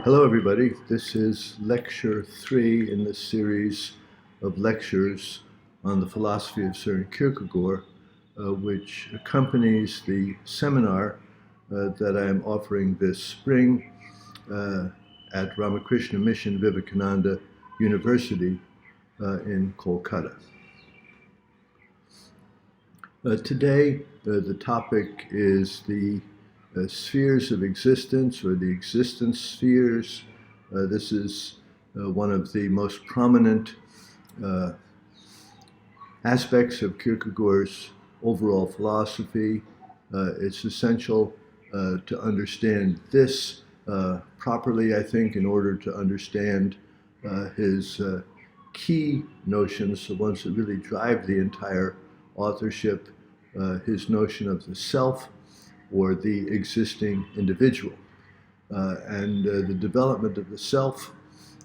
Hello everybody, this is lecture 3 in the series of lectures on the philosophy of Søren Kierkegaard, which accompanies the seminar that I am offering this spring at Ramakrishna Mission Vivekananda University in Kolkata. Today the topic is the spheres of existence, or the existence spheres. This is one of the most prominent aspects of Kierkegaard's overall philosophy. It's essential to understand this properly, I think, in order to understand his key notions, the ones that really drive the entire authorship, his notion of the self, or the existing individual. And the development of the self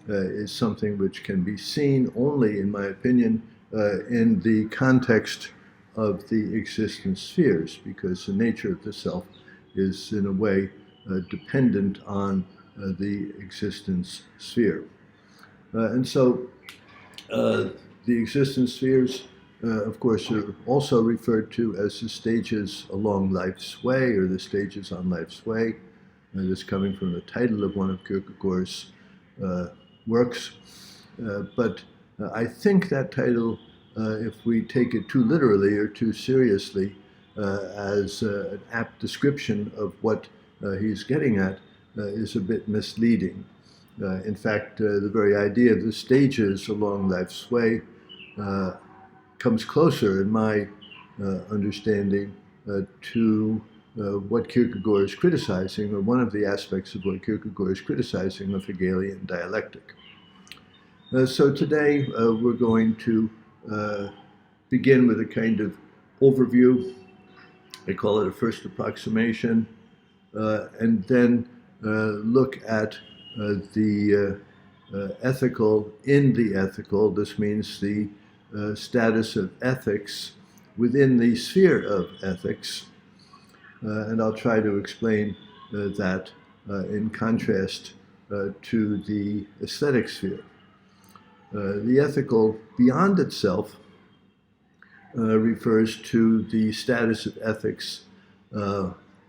is something which can be seen only, in my opinion, in the context of the existence spheres, because the nature of the self is, in a way, dependent on the existence sphere. And so the existence spheres of course, are also referred to as the stages along life's way, or the stages on life's way. This coming from the title of one of Kierkegaard's works. But I think that title, if we take it too literally or too seriously, as an apt description of what he's getting at, is a bit misleading. In fact, the very idea of the stages along life's way comes closer, in my understanding, to what Kierkegaard is criticizing, or one of the aspects of what Kierkegaard is criticizing of Hegelian dialectic. So today we're going to begin with a kind of overview. I call it a first approximation, and then look at the ethical in the ethical. This means the status of ethics within the sphere of ethics, and I'll try to explain that in contrast to the aesthetic sphere. The ethical beyond itself refers to the status of ethics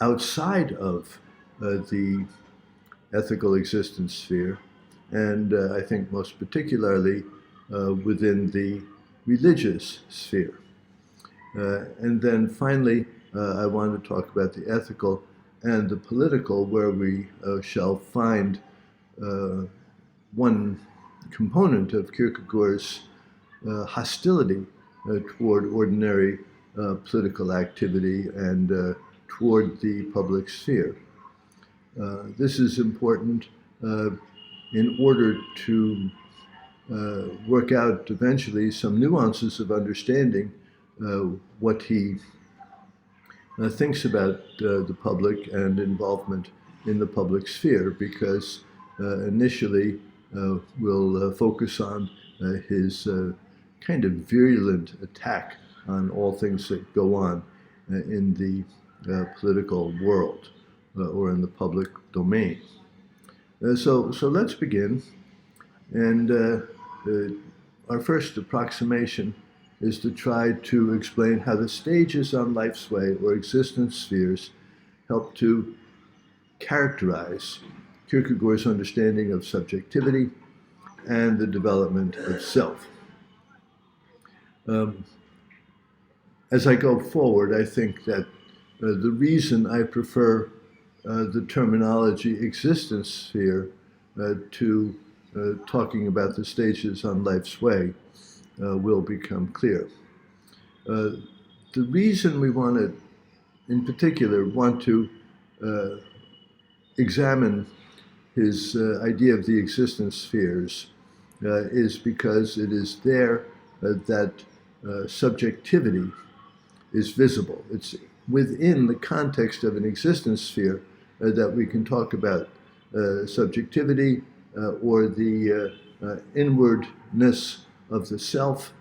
outside of the ethical existence sphere, and I think most particularly within the religious sphere. And then finally, I want to talk about the ethical and the political, where we shall find one component of Kierkegaard's hostility toward ordinary political activity and toward the public sphere. This is important in order to work out eventually some nuances of understanding what he thinks about the public and involvement in the public sphere, because initially we'll focus on his kind of virulent attack on all things that go on in the political world or in the public domain. So let's begin. And our first approximation is to try to explain how the stages on life's way, or existence spheres, help to characterize Kierkegaard's understanding of subjectivity and the development of self. As I go forward, I think that the reason I prefer the terminology existence sphere to talking about the stages on life's way will become clear. The reason we want to, in particular, want to examine his idea of the existence spheres is because it is there that subjectivity is visible. It's within the context of an existence sphere that we can talk about subjectivity, or the inwardness of the self,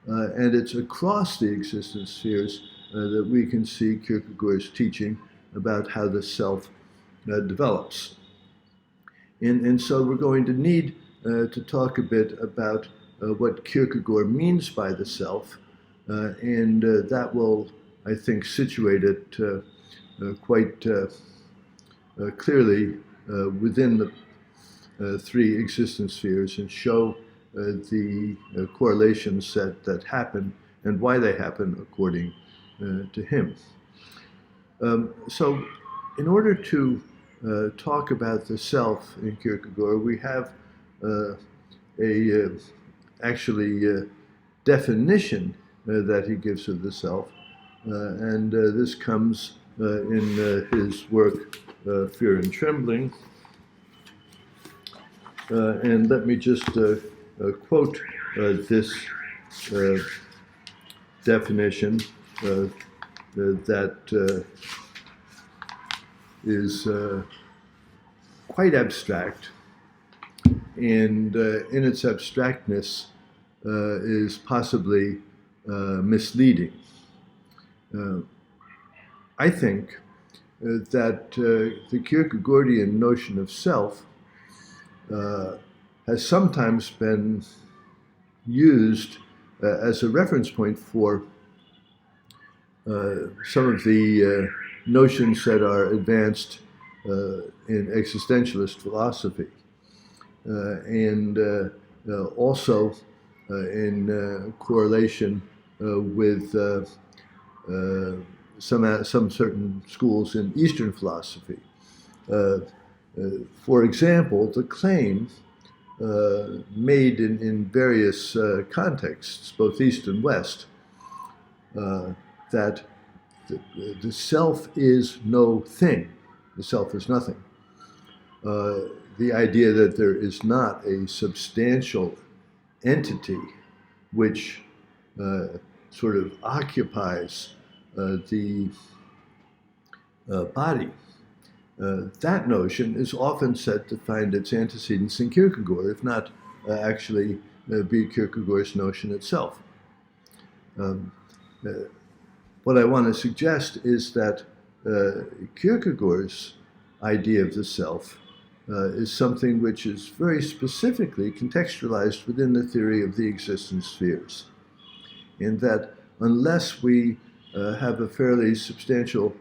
and it's across the existence spheres that we can see Kierkegaard's teaching about how the self develops. And so we're going to need to talk a bit about what Kierkegaard means by the self, and that will, I think, situate it quite clearly within the three existence spheres and show the correlations that happen and why they happen according to him. So in order to talk about the self in Kierkegaard, we have actually definition that he gives of the self, and this comes in his work Fear and Trembling. And let me just quote this definition that is quite abstract, and in its abstractness is possibly misleading. I think that the Kierkegaardian notion of self has sometimes been used as a reference point for some of the notions that are advanced in existentialist philosophy, and also in correlation with some certain schools in Eastern philosophy. For example, the claim made in various contexts, both East and West, that the self is no thing, the self is nothing. The idea that there is not a substantial entity which sort of occupies the body. That notion is often said to find its antecedents in Kierkegaard, if not actually be Kierkegaard's notion itself. What I want to suggest is that Kierkegaard's idea of the self is something which is very specifically contextualized within the theory of the existence spheres, in that unless we have a fairly substantial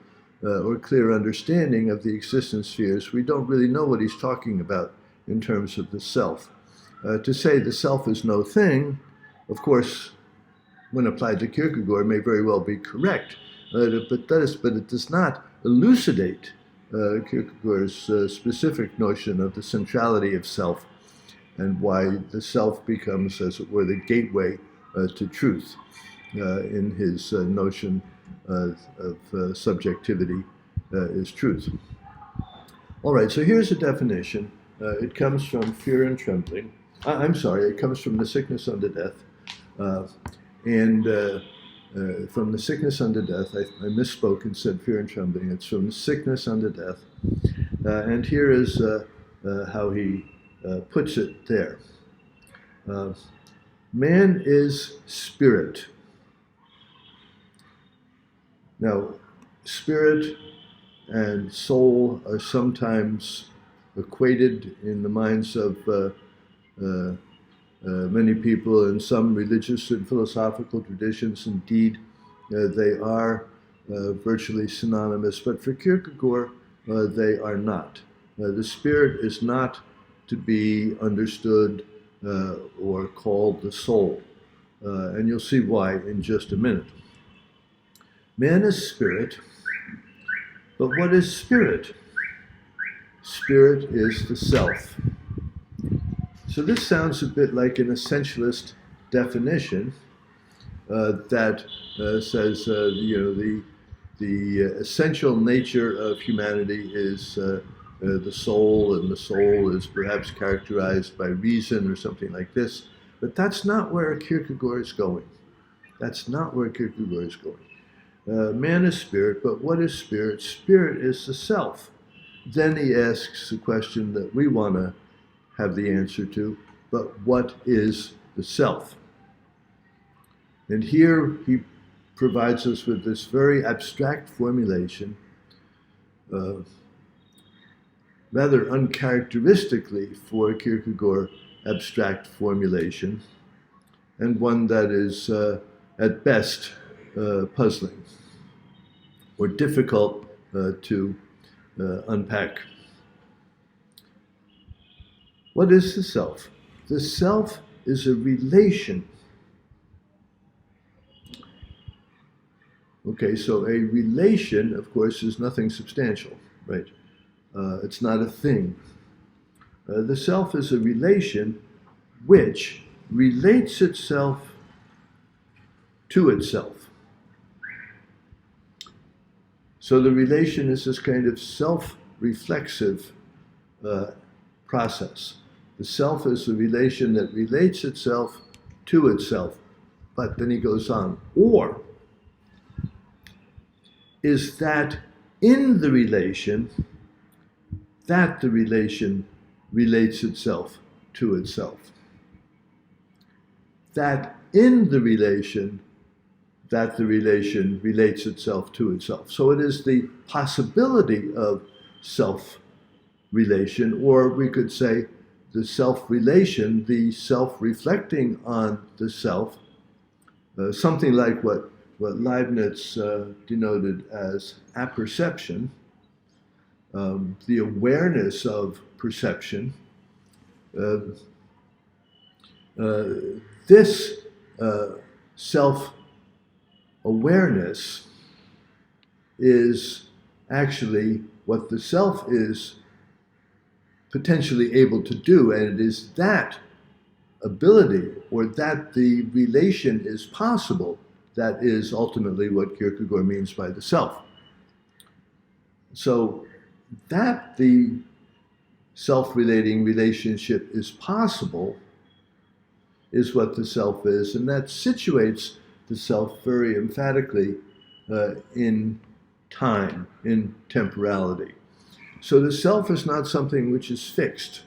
or clear understanding of the existence spheres, we don't really know what he's talking about in terms of the self. To say the self is no thing, of course, when applied to Kierkegaard, may very well be correct, but it does not elucidate Kierkegaard's specific notion of the centrality of self and why the self becomes, as it were, the gateway to truth in his notion of subjectivity is truth. All right, so here's a definition. It comes from Fear and Trembling. It comes from The Sickness Unto Death. From The Sickness Unto Death, I misspoke and said Fear and Trembling. It's from The Sickness Unto Death. And here is how he puts it there. Man is spirit. Now, spirit and soul are sometimes equated in the minds of many people in some religious and philosophical traditions. Indeed, they are virtually synonymous, but for Kierkegaard, they are not. The spirit is not to be understood or called the soul, and you'll see why in just a minute. Man is spirit, but what is spirit? Spirit is the self. So this sounds a bit like an essentialist definition that says, the essential nature of humanity is the soul, and the soul is perhaps characterized by reason or something like this. But that's not where Kierkegaard is going. That's not where Kierkegaard is going. Man is spirit, but what is spirit? Spirit is the self. Then he asks the question that we want to have the answer to, but what is the self? And here he provides us with this very abstract formulation. rather uncharacteristically for Kierkegaard abstract formulation, and one that is at best puzzling or difficult to unpack. What is the self? The self is a relation. Okay, so a relation, of course, is nothing substantial, right? It's not a thing. The self is a relation which relates itself to itself. So the relation is this kind of self-reflexive process. The self is a relation that relates itself to itself. But then he goes on, or is that in the relation, that the relation relates itself to itself. That in the relation, that the relation relates itself to itself. So it is the possibility of self-relation, or we could say the self-relation, the self-reflecting on the self, something like what Leibniz denoted as apperception, the awareness of perception. This self-awareness is actually what the self is potentially able to do, and it is that ability, or that the relation is possible, that is ultimately what Kierkegaard means by the self. So that the self-relating relationship is possible is what the self is, and that situates the self very emphatically in time, in temporality. So the self is not something which is fixed.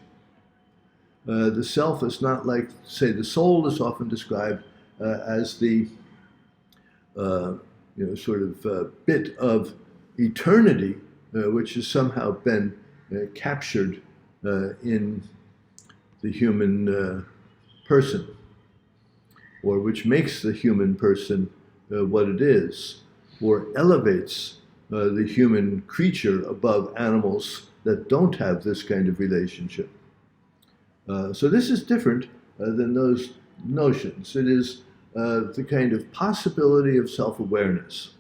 The self is not like, say, the soul is often described as the sort of bit of eternity which has somehow been captured in the human person, or which makes the human person what it is, or elevates the human creature above animals that don't have this kind of relationship. So this is different than those notions. It is the kind of possibility of self-awareness.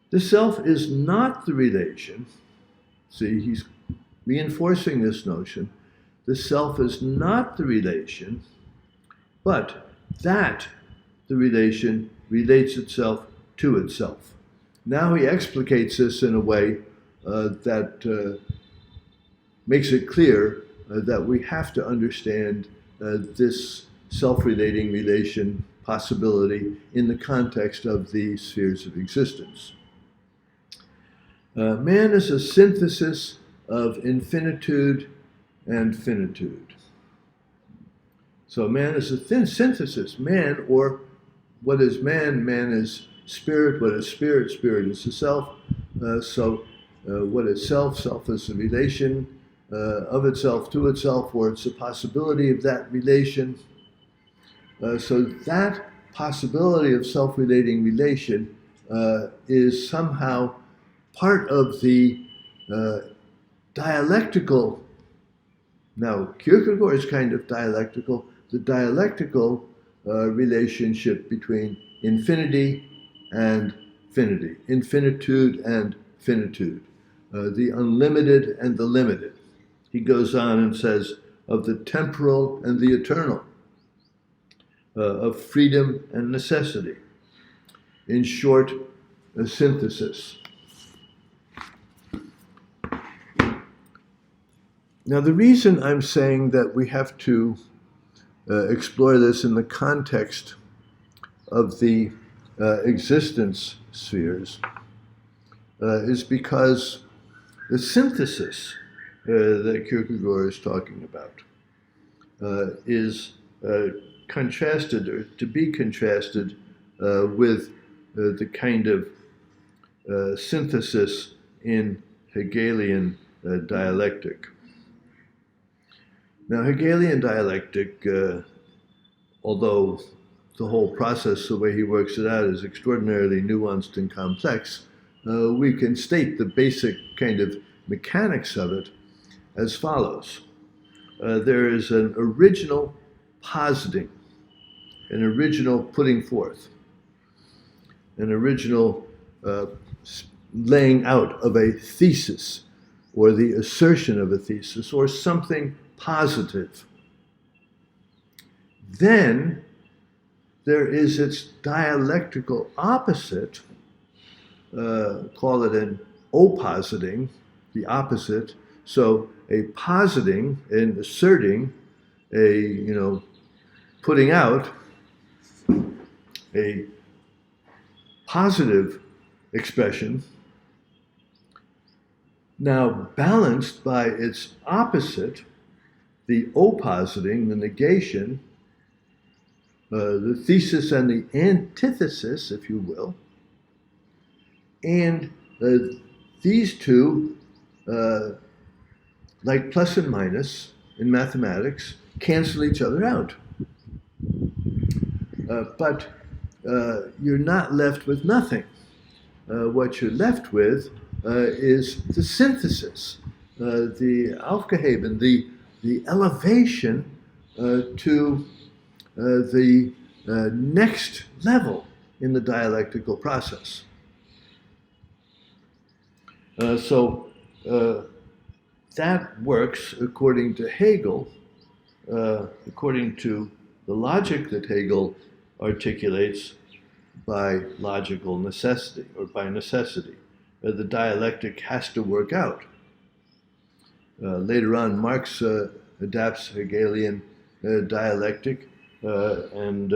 The self is not the relation. See, he's reinforcing this notion. The self is not the relation, but that the relation relates itself to itself. Now he explicates this in a way that makes it clear that we have to understand this self-relating relation possibility in the context of the spheres of existence. Man is a synthesis of infinitude and finitude. So man is a synthesis. Man, or what is man? Man is spirit. What is spirit? Spirit is the self. What is self? Self is the relation of itself to itself, or it's the possibility of that relation. So that possibility of self-relating relation is somehow part of the dialectical. Now, Kierkegaard is kind of dialectical. The dialectical relationship between infinity and finity, infinitude and finitude, the unlimited and the limited. He goes on and says, of the temporal and the eternal, of freedom and necessity. In short, a synthesis. Now, the reason I'm saying that we have to explore this in the context of the existence spheres is because the synthesis that Kierkegaard is talking about is contrasted, or to be contrasted with the kind of synthesis in Hegelian dialectic. Now, Hegelian dialectic, although the whole process, the way he works it out, is extraordinarily nuanced and complex, we can state the basic kind of mechanics of it as follows. There is an original positing, an original putting forth, an original laying out of a thesis, or the assertion of a thesis, or something positive. Then there is its dialectical opposite, call it an oppositing, the opposite. So a positing and asserting, a putting out, a positive expression, now balanced by its opposite, the oppositing, the negation, the thesis and the antithesis, if you will. And these two, like plus and minus in mathematics, cancel each other out. But you're not left with nothing. What you're left with is the synthesis, the Aufgeheben, the elevation to the next level in the dialectical process. So that works according to Hegel, according to the logic that Hegel articulates, by logical necessity, or by necessity. The dialectic has to work out. Later on, Marx adapts Hegelian dialectic and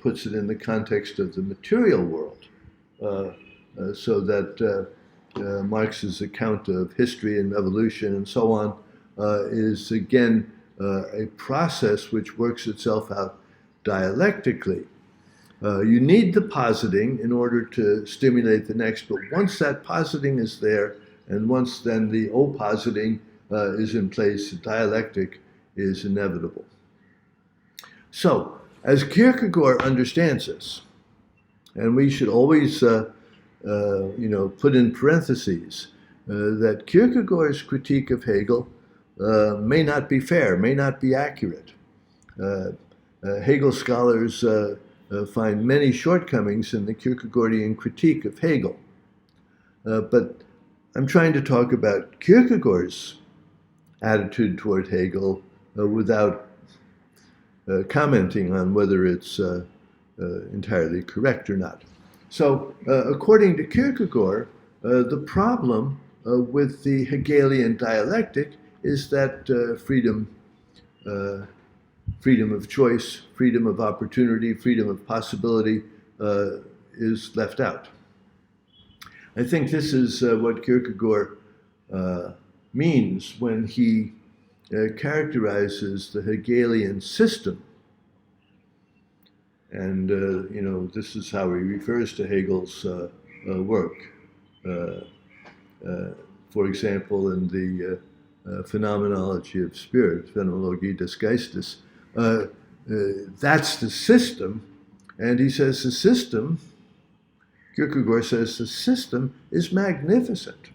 puts it in the context of the material world, so that Marx's account of history and evolution and so on is again a process which works itself out dialectically. You need the positing in order to stimulate the next, but once that positing is there, and once then the oppositing is in place, the dialectic is inevitable. So, as Kierkegaard understands this, and we should always put in parentheses that Kierkegaard's critique of Hegel may not be fair, may not be accurate. Hegel scholars find many shortcomings in the Kierkegaardian critique of Hegel. But I'm trying to talk about Kierkegaard's attitude toward Hegel without commenting on whether it's entirely correct or not. So, according to Kierkegaard, the problem with the Hegelian dialectic is that freedom of choice, freedom of opportunity, freedom of possibility is left out. I think this is what Kierkegaard means when he characterizes the Hegelian system. And, this is how he refers to Hegel's work. For example, in the Phenomenology of Spirit, Phänomenologie des Geistes, that's the system. And he says the system, Kierkegaard says the system is magnificent.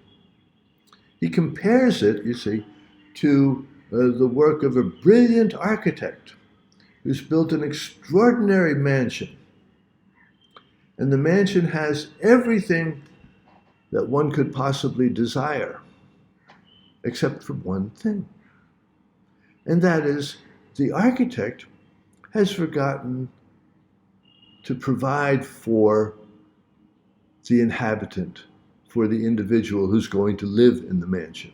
He compares it, you see, to the work of a brilliant architect who's built an extraordinary mansion. And the mansion has everything that one could possibly desire, except for one thing. And that is, the architect has forgotten to provide for the inhabitant, for the individual who's going to live in the mansion.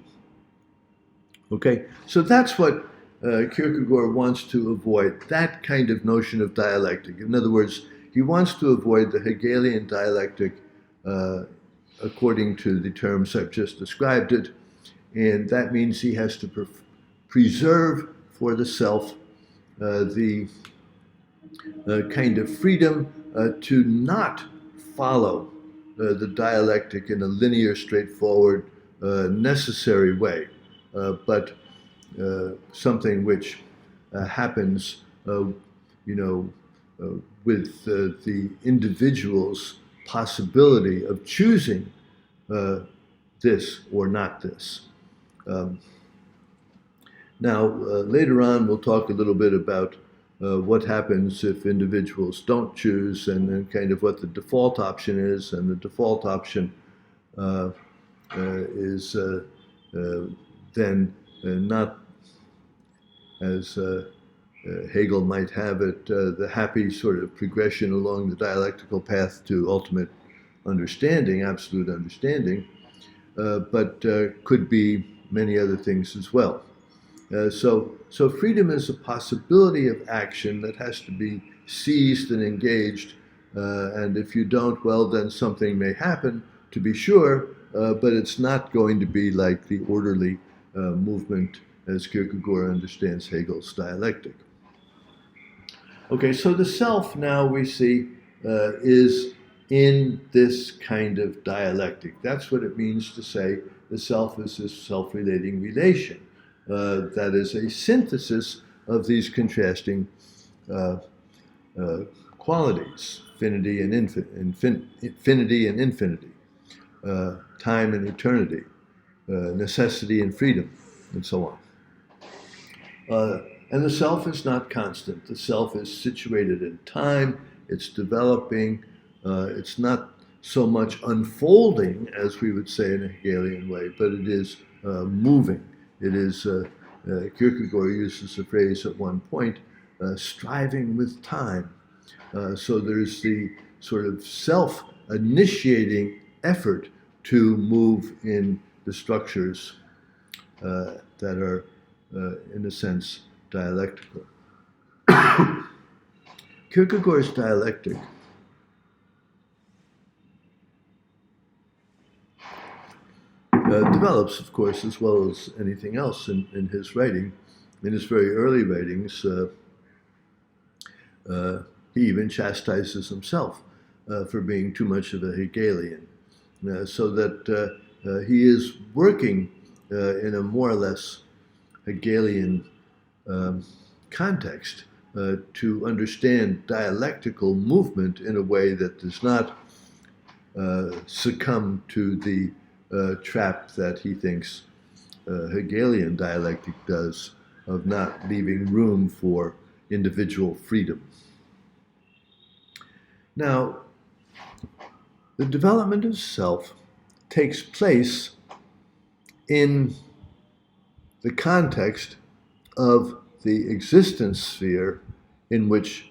Okay, so that's what Kierkegaard wants to avoid, that kind of notion of dialectic. In other words, he wants to avoid the Hegelian dialectic according to the terms I've just described it, and that means he has to preserve for the self the kind of freedom to not follow the dialectic in a linear, straightforward, necessary way, but something which happens, with the individual's possibility of choosing this or not this. Now, later on, we'll talk a little bit about what happens if individuals don't choose, and then kind of what the default option is. And the default option is then not, as Hegel might have it, the happy sort of progression along the dialectical path to ultimate understanding, absolute understanding, but could be many other things as well. So freedom is a possibility of action that has to be seized and engaged, and if you don't, well, then something may happen, to be sure, but it's not going to be like the orderly movement as Kierkegaard understands Hegel's dialectic. Okay, so the self, now we see, is in this kind of dialectic. That's what it means to say the self is this self-relating relation. That is a synthesis of these contrasting qualities, finity and infinity, time and eternity, necessity and freedom, and so on. And the self is not constant. The self is situated in time, it's developing, it's not so much unfolding, as we would say in a Hegelian way, but it is moving. It is, Kierkegaard uses the phrase at one point, striving with time. So there's the sort of self-initiating effort to move in the structures that are, in a sense, dialectical. Kierkegaard's dialectic develops, of course, as well as anything else in his writing. In his very early writings, he even chastises himself for being too much of a Hegelian, so that he is working in a more or less Hegelian context to understand dialectical movement in a way that does not succumb to the trap that he thinks Hegelian dialectic does, of not leaving room for individual freedom. Now, the development of self takes place in the context of the existence sphere in which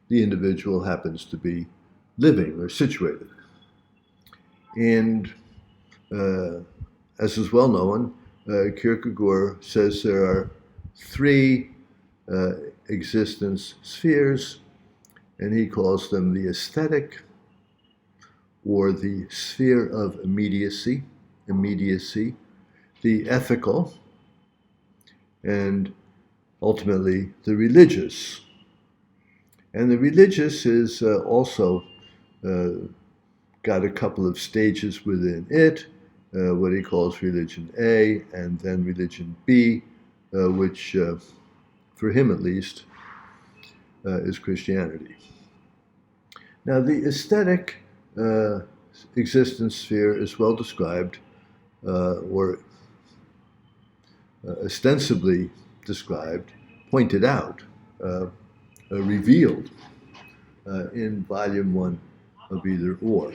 the individual happens to be living or situated. And as is well known, Kierkegaard says there are three existence spheres, and he calls them the aesthetic, or the sphere of immediacy, the ethical, and ultimately the religious. And the religious is also got a couple of stages within it, what he calls religion A, and then religion B, which, for him at least, is Christianity. Now, the aesthetic existence sphere is well described, or ostensibly described, pointed out, revealed in Volume 1 of Either Or.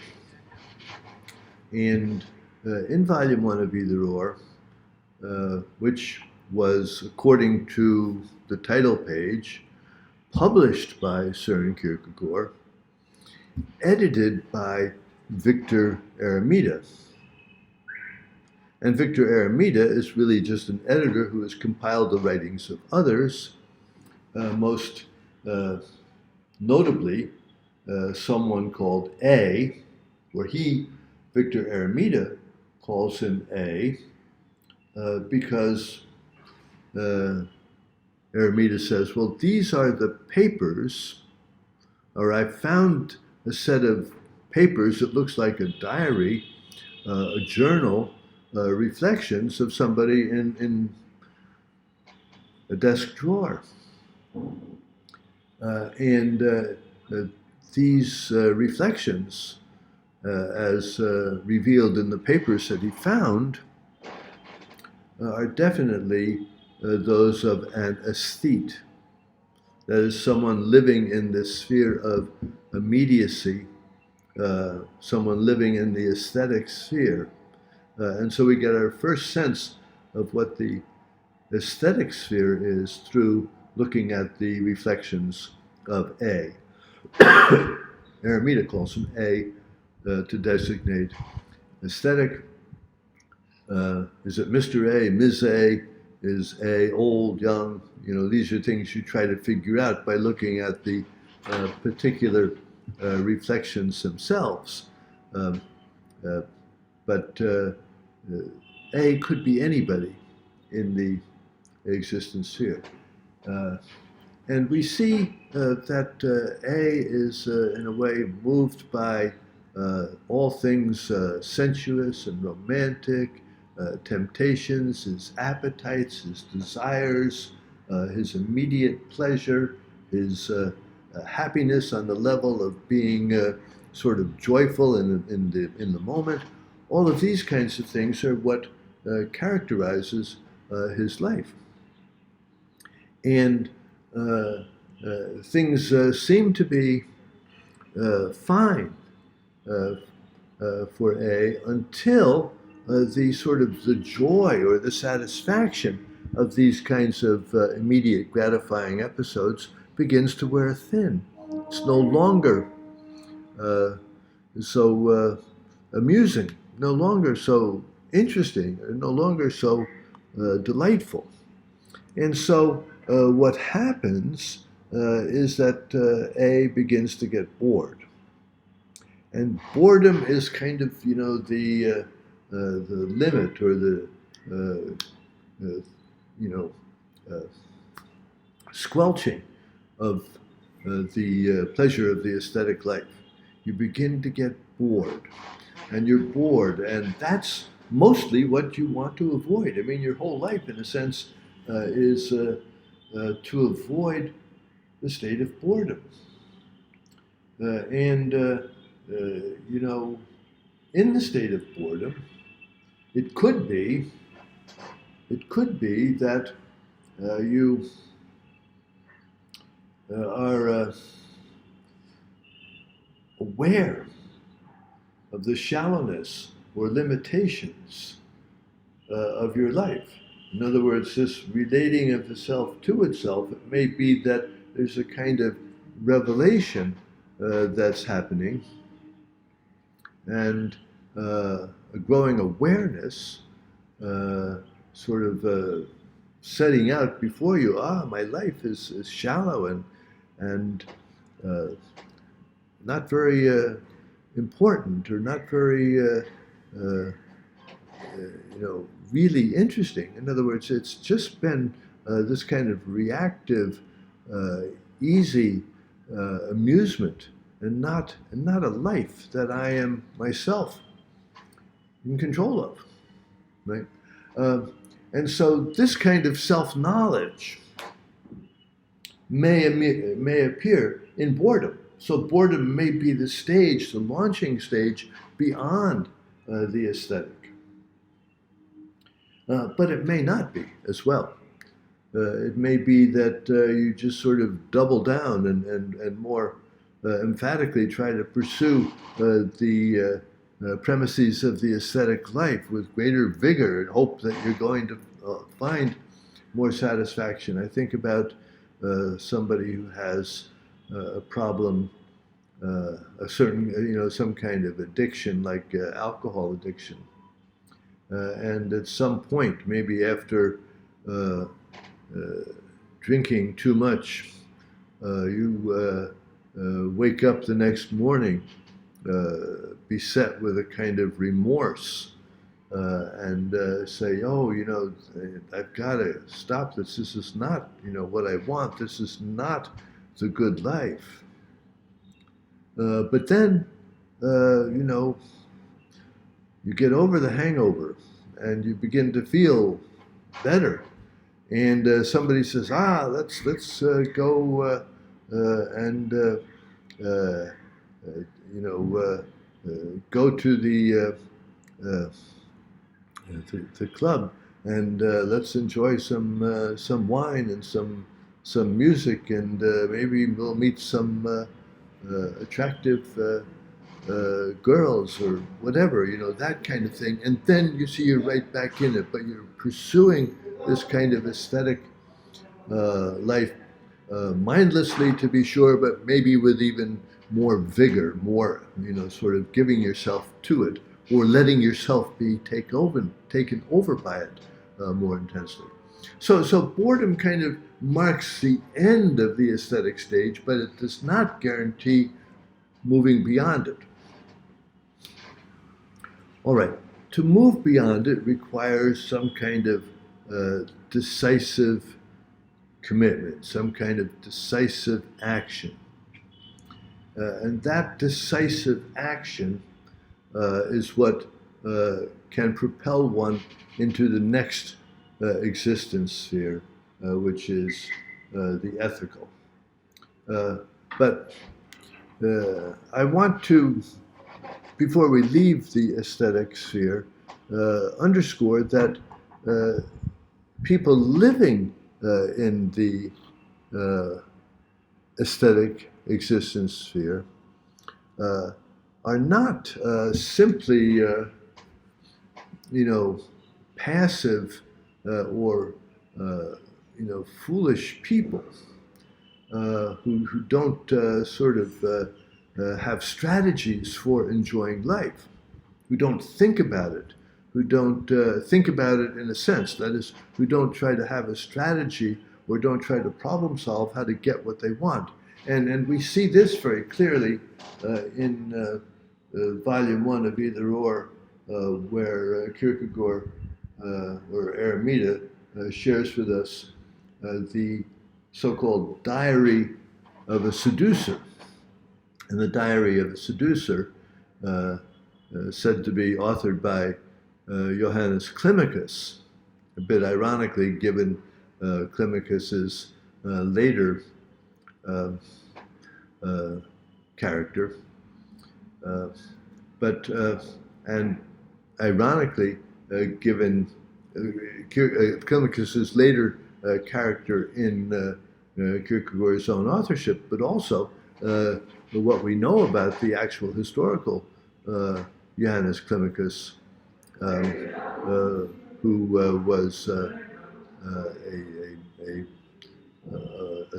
And in Volume 1 of Either Or, which was, according to the title page, published by Søren Kierkegaard, edited by Victor Eremita. And Victor Eremita is really just an editor who has compiled the writings of others, most notably someone called A, where Victor Eremita, calls him A, because Eremita says, well, these are the papers, or I found a set of papers that looks like a diary, a journal, reflections of somebody in a desk drawer. These reflections, as revealed in the papers that he found, are definitely those of an aesthete. That is, someone living in this sphere of immediacy, someone living in the aesthetic sphere. And so we get our first sense of what the aesthetic sphere is through looking at the reflections of A. Aramita calls him A to designate aesthetic. Is it Mr. A, Ms. A? Is A old, young? These are things you try to figure out by looking at the particular reflections themselves. But A could be anybody in the existence sphere. And we see that A is, in a way, moved by all things sensuous and romantic, temptations, his appetites, his desires, his immediate pleasure, his happiness on the level of being sort of joyful in the moment. All of these kinds of things are what characterizes his life. And things seem to be fine for A until the joy or the satisfaction of these kinds of immediate gratifying episodes begins to wear thin. It's no longer so amusing, no longer so interesting, no longer so delightful. And so what happens is that A begins to get bored. And boredom is kind of, the limit or the, squelching of the pleasure of the aesthetic life. You begin to get bored, and you're bored, and that's mostly what you want to avoid. I mean, your whole life, in a sense, is to avoid the state of boredom. In the state of boredom, it could be that you are aware of the shallowness or limitations of your life. In other words, this relating of the self to itself, it may be that there's a kind of revelation that's happening, and a growing awareness setting out before you, my life is shallow and not very important, or not very really interesting. In other words, it's just been this kind of reactive, easy amusement, and not a life that I am myself in control of, right? And so this kind of self-knowledge may appear in boredom. So boredom may be the stage, the launching stage beyond the aesthetic. But it may not be as well. It may be that you just sort of double down and more emphatically try to pursue the premises of the aesthetic life with greater vigor and hope that you're going to find more satisfaction. I think about somebody who has a problem, a certain, some kind of addiction, like alcohol addiction. And at some point, maybe after drinking too much, you wake up the next morning beset with a kind of remorse and say, I've got to stop this. This is not, what I want. This is not the good life. But then, you get over the hangover, and you begin to feel better. And somebody says, let's go and go to the club, and let's enjoy some wine and some music, and maybe we'll meet some attractive girls or whatever, that kind of thing. And then you see you're right back in it, but you're pursuing this kind of aesthetic life mindlessly, to be sure, but maybe with even more vigor, more, sort of giving yourself to it, or letting yourself be taken over by it more intensely. So boredom kind of marks the end of the aesthetic stage, but it does not guarantee moving beyond it. All right, to move beyond it requires some kind of decisive commitment, some kind of decisive action. And that decisive action is what can propel one into the next existence sphere, which is the ethical. But I want to, before we leave the aesthetic sphere, underscore that people living in the aesthetic existence sphere are not simply, passive or foolish people who don't sort of have strategies for enjoying life, who don't think about it, who don't think about it in a sense, that is, who don't try to have a strategy or don't try to problem solve how to get what they want. And we see this very clearly in Volume 1 of Either Or, where Kierkegaard or Eremita shares with us the so-called diary of a seducer. And the diary of a seducer, said to be authored by Johannes Climacus, a bit ironically given Climacus's later character, and ironically given Climacus's later character in Kierkegaard's own authorship, but also what we know about the actual historical Johannes Climacus, who was a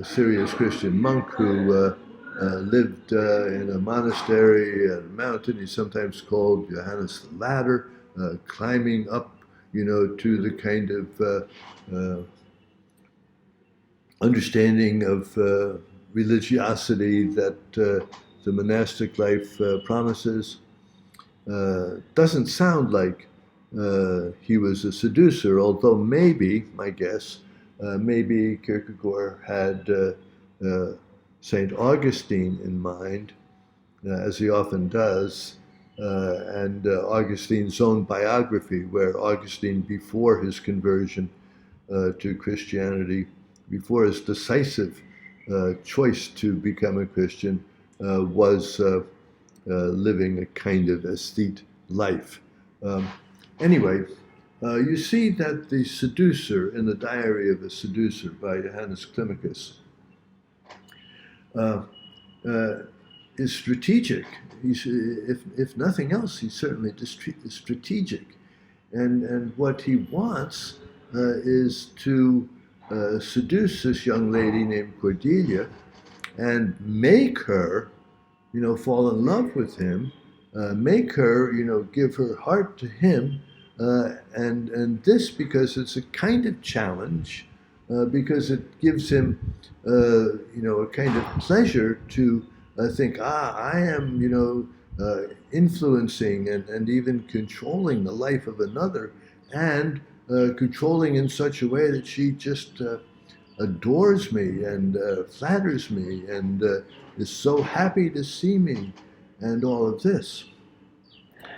serious Christian monk who lived in a monastery at a mountain. He's sometimes called Johannes the Ladder, climbing up, to the kind of understanding of religiosity that the monastic life promises. Doesn't sound like he was a seducer, although maybe, my guess, maybe Kierkegaard had St. Augustine in mind, as he often does, and Augustine's own biography, where Augustine, before his conversion to Christianity, before his decisive choice to become a Christian, was living a kind of aesthete life. Anyway, you see that the seducer in the diary of a seducer by Johannes Climacus is strategic. He's, if nothing else, he's certainly strategic. And what he wants is to seduce this young lady named Cordelia and make her, fall in love with him, make her, give her heart to him, and this because it's a kind of challenge, because it gives him, a kind of pleasure to think, I am, influencing and even controlling the life of another, and controlling in such a way that she just adores me and flatters me and is so happy to see me and all of this.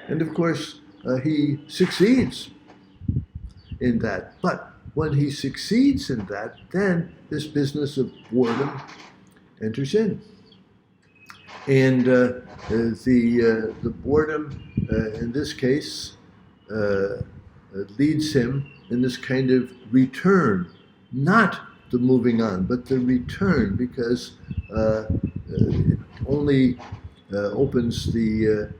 And of course, he succeeds. in that. But when he succeeds in that, then this business of boredom enters in. And the boredom, in this case, leads him in this kind of return, not the moving on, but the return, because it only opens him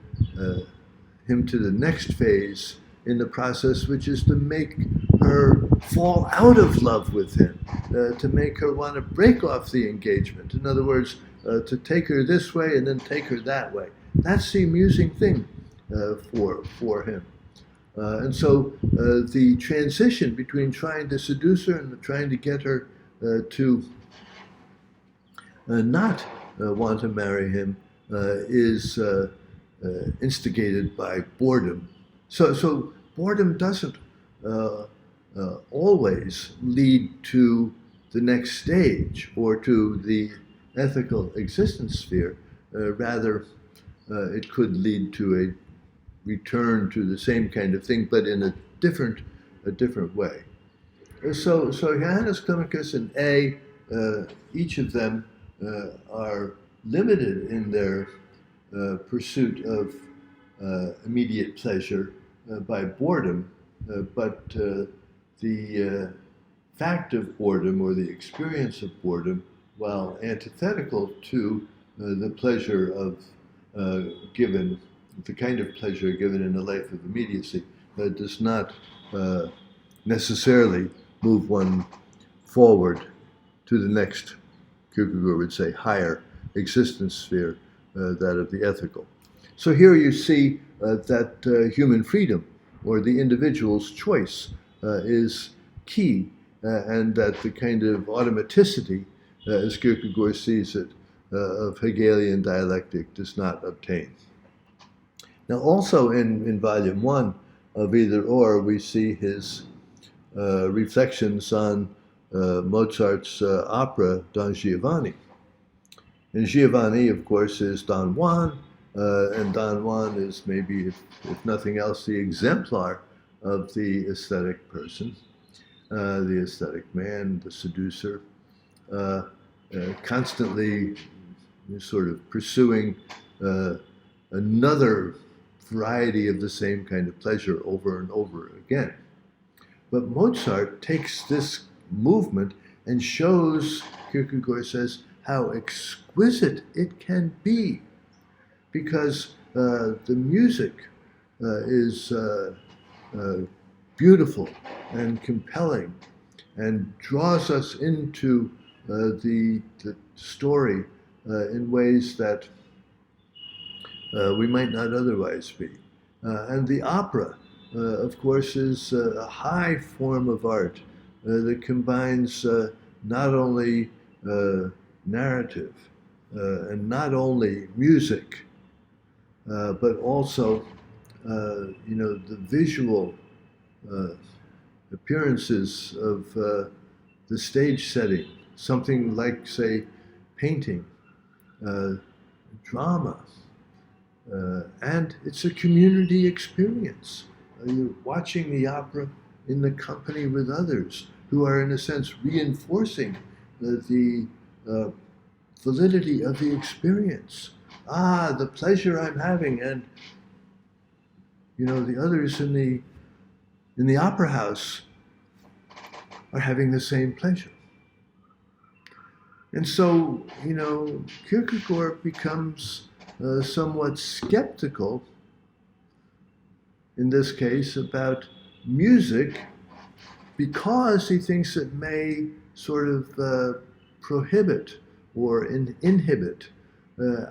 to the next phase in the process, which is to make her fall out of love with him, to make her want to break off the engagement. In other words, to take her this way and then take her that way. That's the amusing thing for him. And so the transition between trying to seduce her and trying to get her to not want to marry him is instigated by boredom. So boredom doesn't always lead to the next stage or to the ethical existence sphere. Rather, it could lead to a return to the same kind of thing, but in a different way. So Johannes Climacus and A, each of them are limited in their pursuit of immediate pleasure by boredom, but the fact of boredom, or the experience of boredom, while antithetical to the pleasure of given, the kind of pleasure given in a life of immediacy, does not necessarily move one forward to the next, Kierkegaard would say, higher existence sphere, that of the ethical. So here you see that human freedom, or the individual's choice, is key, and that the kind of automaticity, as Kierkegaard sees it, of Hegelian dialectic does not obtain. Now also in volume 1 of Either Or, we see his reflections on Mozart's opera Don Giovanni. And Giovanni, of course, is Don Juan, and Don Juan is maybe, if nothing else, the exemplar of the aesthetic person, the aesthetic man, the seducer, constantly sort of pursuing another variety of the same kind of pleasure over and over again. But Mozart takes this movement and shows, Kierkegaard says, how exquisite it can be, because the music is beautiful and compelling and draws us into the story in ways that we might not otherwise be. And the opera, of course, is a high form of art that combines not only narrative and not only music, but also, the visual appearances of the stage setting, something like, say, painting, drama, and it's a community experience. You're watching the opera in the company with others who are, in a sense, reinforcing the validity of the experience. The pleasure I'm having, and the others in the opera house are having the same pleasure. And so, Kierkegaard becomes somewhat skeptical, in this case, about music, because he thinks it may sort of prohibit or inhibit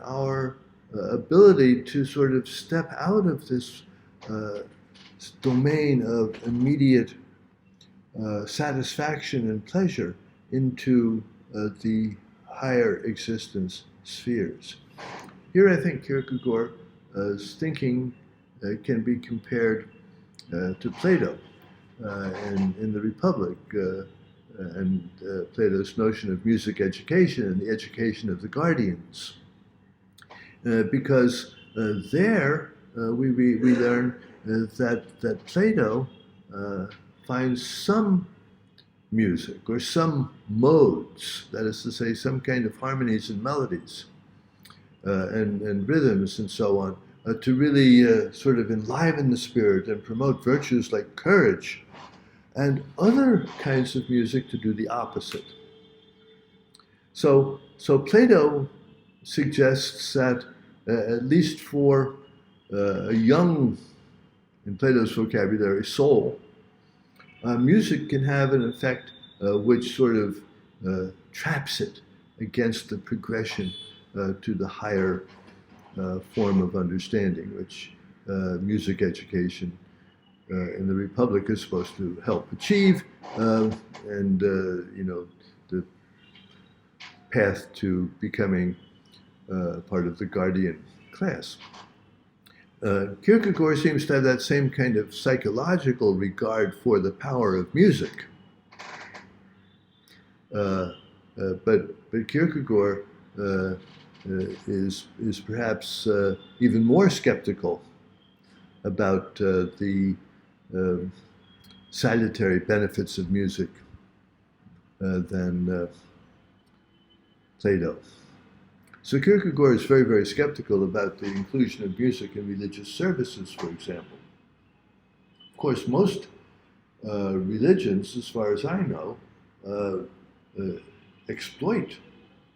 our ability to sort of step out of this domain of immediate satisfaction and pleasure into the higher existence spheres. Here I think Kierkegaard's thinking can be compared to Plato in the Republic, and Plato's notion of music education and the education of the guardians. Because there we learn that Plato find some music or some modes, that is to say, some kind of harmonies and melodies and rhythms and so on, to really sort of enliven the spirit and promote virtues like courage, and other kinds of music to do the opposite. So Plato suggests that at least for a young, in Plato's vocabulary, soul, music can have an effect which sort of traps it against the progression to the higher form of understanding, which music education in the Republic is supposed to help achieve, and the path to becoming part of the guardian class. Kierkegaard seems to have that same kind of psychological regard for the power of music. But Kierkegaard is perhaps even more skeptical about the salutary benefits of music than Plato. So Kierkegaard is very, very skeptical about the inclusion of music in religious services, for example. Of course, most religions, as far as I know, exploit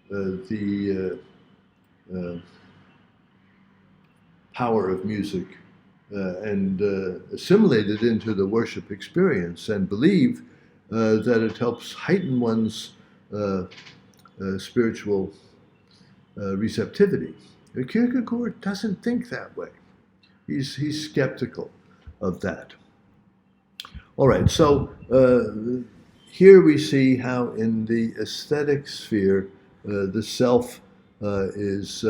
the power of music and assimilate it into the worship experience, and believe that it helps heighten one's spiritual receptivity. Kierkegaard doesn't think that way. He's skeptical of that. All right, so here we see how in the aesthetic sphere the self is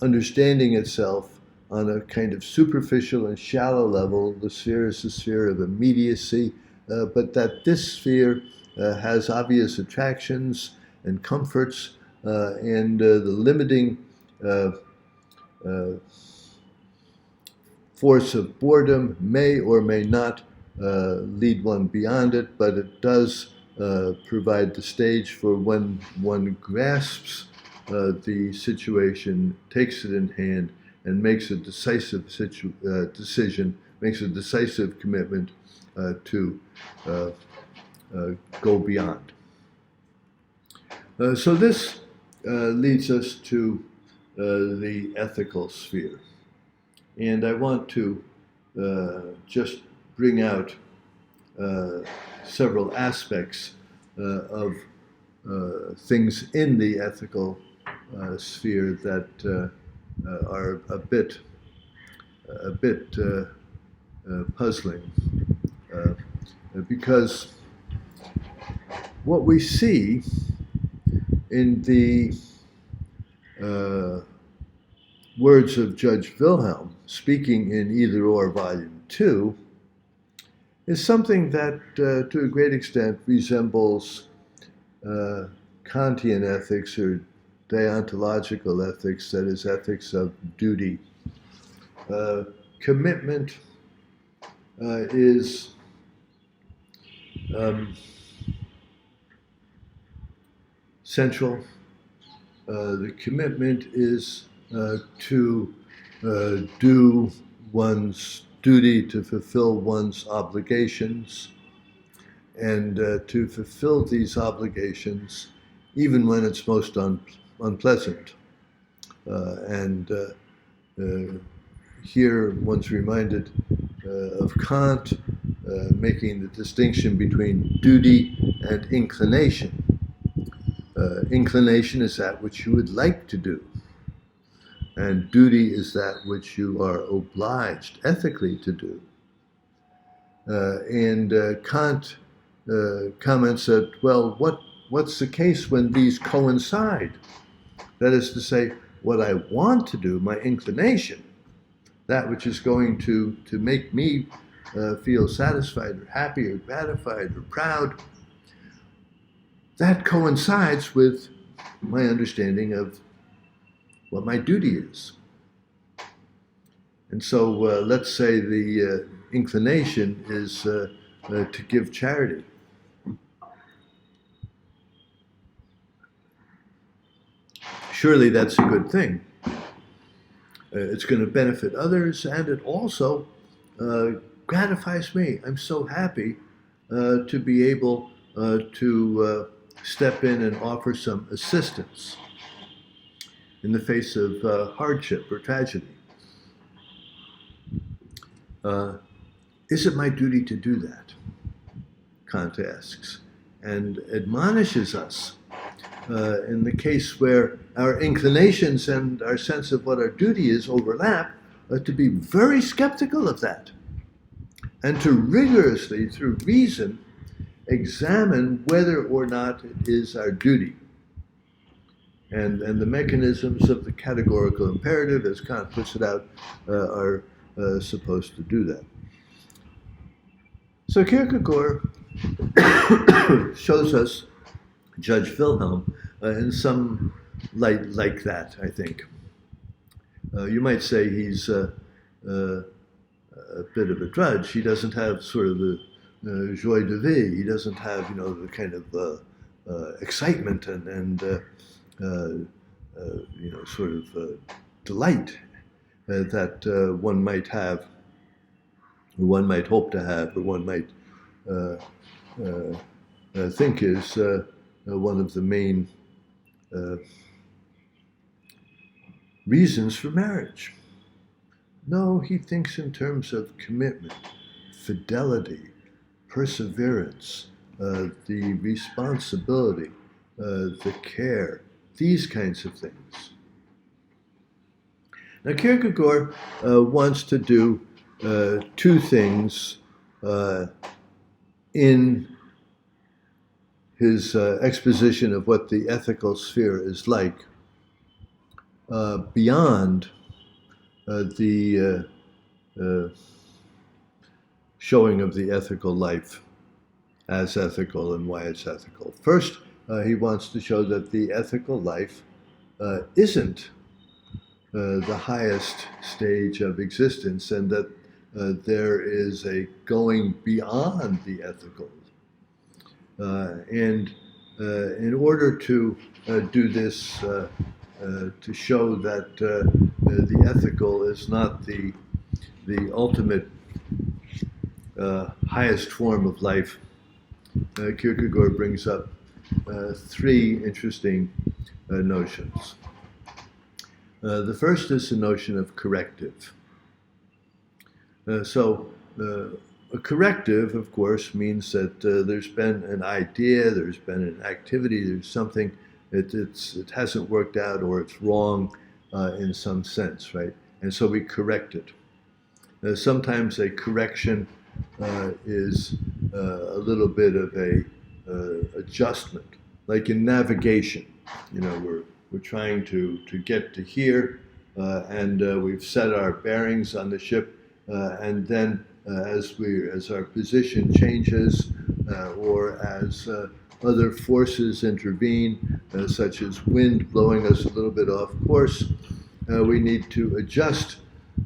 understanding itself on a kind of superficial and shallow level. The sphere is the sphere of immediacy, but that this sphere has obvious attractions and comforts, and the limiting force of boredom may or may not lead one beyond it, but it does provide the stage for when one grasps the situation, takes it in hand, and makes a decisive decision, makes a decisive commitment to go beyond. So this leads us to the ethical sphere. And I want to just bring out several aspects of things in the ethical sphere that are a bit puzzling, because what we see in the words of Judge Wilhelm, speaking in Either Or Volume 2, is something that to a great extent resembles Kantian ethics or deontological ethics, that is, ethics of duty. Commitment is central. The commitment is to do one's duty, to fulfill one's obligations, and to fulfill these obligations even when it's most unpleasant. Here one's reminded of Kant making the distinction between duty and inclination. Inclination is that which you would like to do, and duty is that which you are obliged ethically to do. Kant comments that, well, what's the case when these coincide? That is to say, what I want to do, my inclination, that which is going to make me feel satisfied or happy or gratified or proud, that coincides with my understanding of what my duty is. And so let's say the inclination is to give charity. Surely that's a good thing. It's going to benefit others, and it also gratifies me. I'm so happy to be able to step in and offer some assistance in the face of hardship or tragedy. Is it my duty to do that? Kant asks, and admonishes us in the case where our inclinations and our sense of what our duty is overlap, to be very skeptical of that, and to rigorously, through reason, examine whether or not it is our duty. And the mechanisms of the categorical imperative, as Kant puts it out, are supposed to do that. So Kierkegaard shows us Judge Wilhelm in some light like that, I think. You might say he's a bit of a drudge. He doesn't have sort of the joie de vivre. He doesn't have, the kind of excitement and sort of delight that one might have, or one might hope to have, or one might think is one of the main reasons for marriage. No, he thinks in terms of commitment, fidelity, perseverance, the responsibility, the care, these kinds of things. Now Kierkegaard wants to do two things in his exposition of what the ethical sphere is like, beyond the showing of the ethical life as ethical and why it's ethical. First, he wants to show that the ethical life isn't the highest stage of existence, and that there is a going beyond the ethical. And in order to do this, to show that the ethical is not the ultimate highest form of life, Kierkegaard brings up three interesting notions. The first is the notion of corrective. A corrective, of course, means that there's been an idea, there's been an activity, there's something, it hasn't worked out, or it's wrong in some sense, right? And so we correct it. Sometimes a correction is a little bit of a adjustment, like in navigation. We're trying to get to here, and we've set our bearings on the ship, and then as our position changes, or as other forces intervene, such as wind blowing us a little bit off course, we need to adjust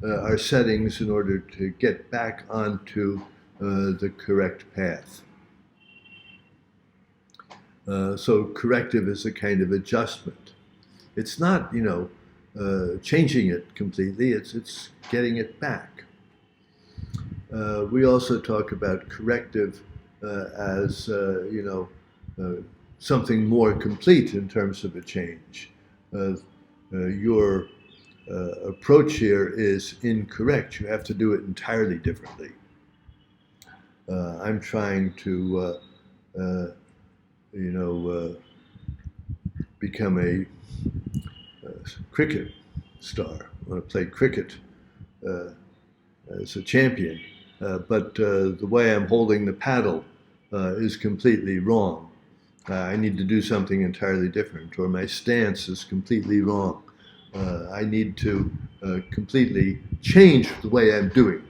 our settings in order to get back onto the correct path. So corrective is a kind of adjustment. It's not, changing it completely, it's getting it back. We also talk about corrective as, something more complete in terms of a change. Your approach here is incorrect. You have to do it entirely differently. I'm trying to, become a cricket star. I want to play cricket as a champion, but the way I'm holding the paddle is completely wrong. I need to do something entirely different, or my stance is completely wrong. I need to completely change the way I'm doing it.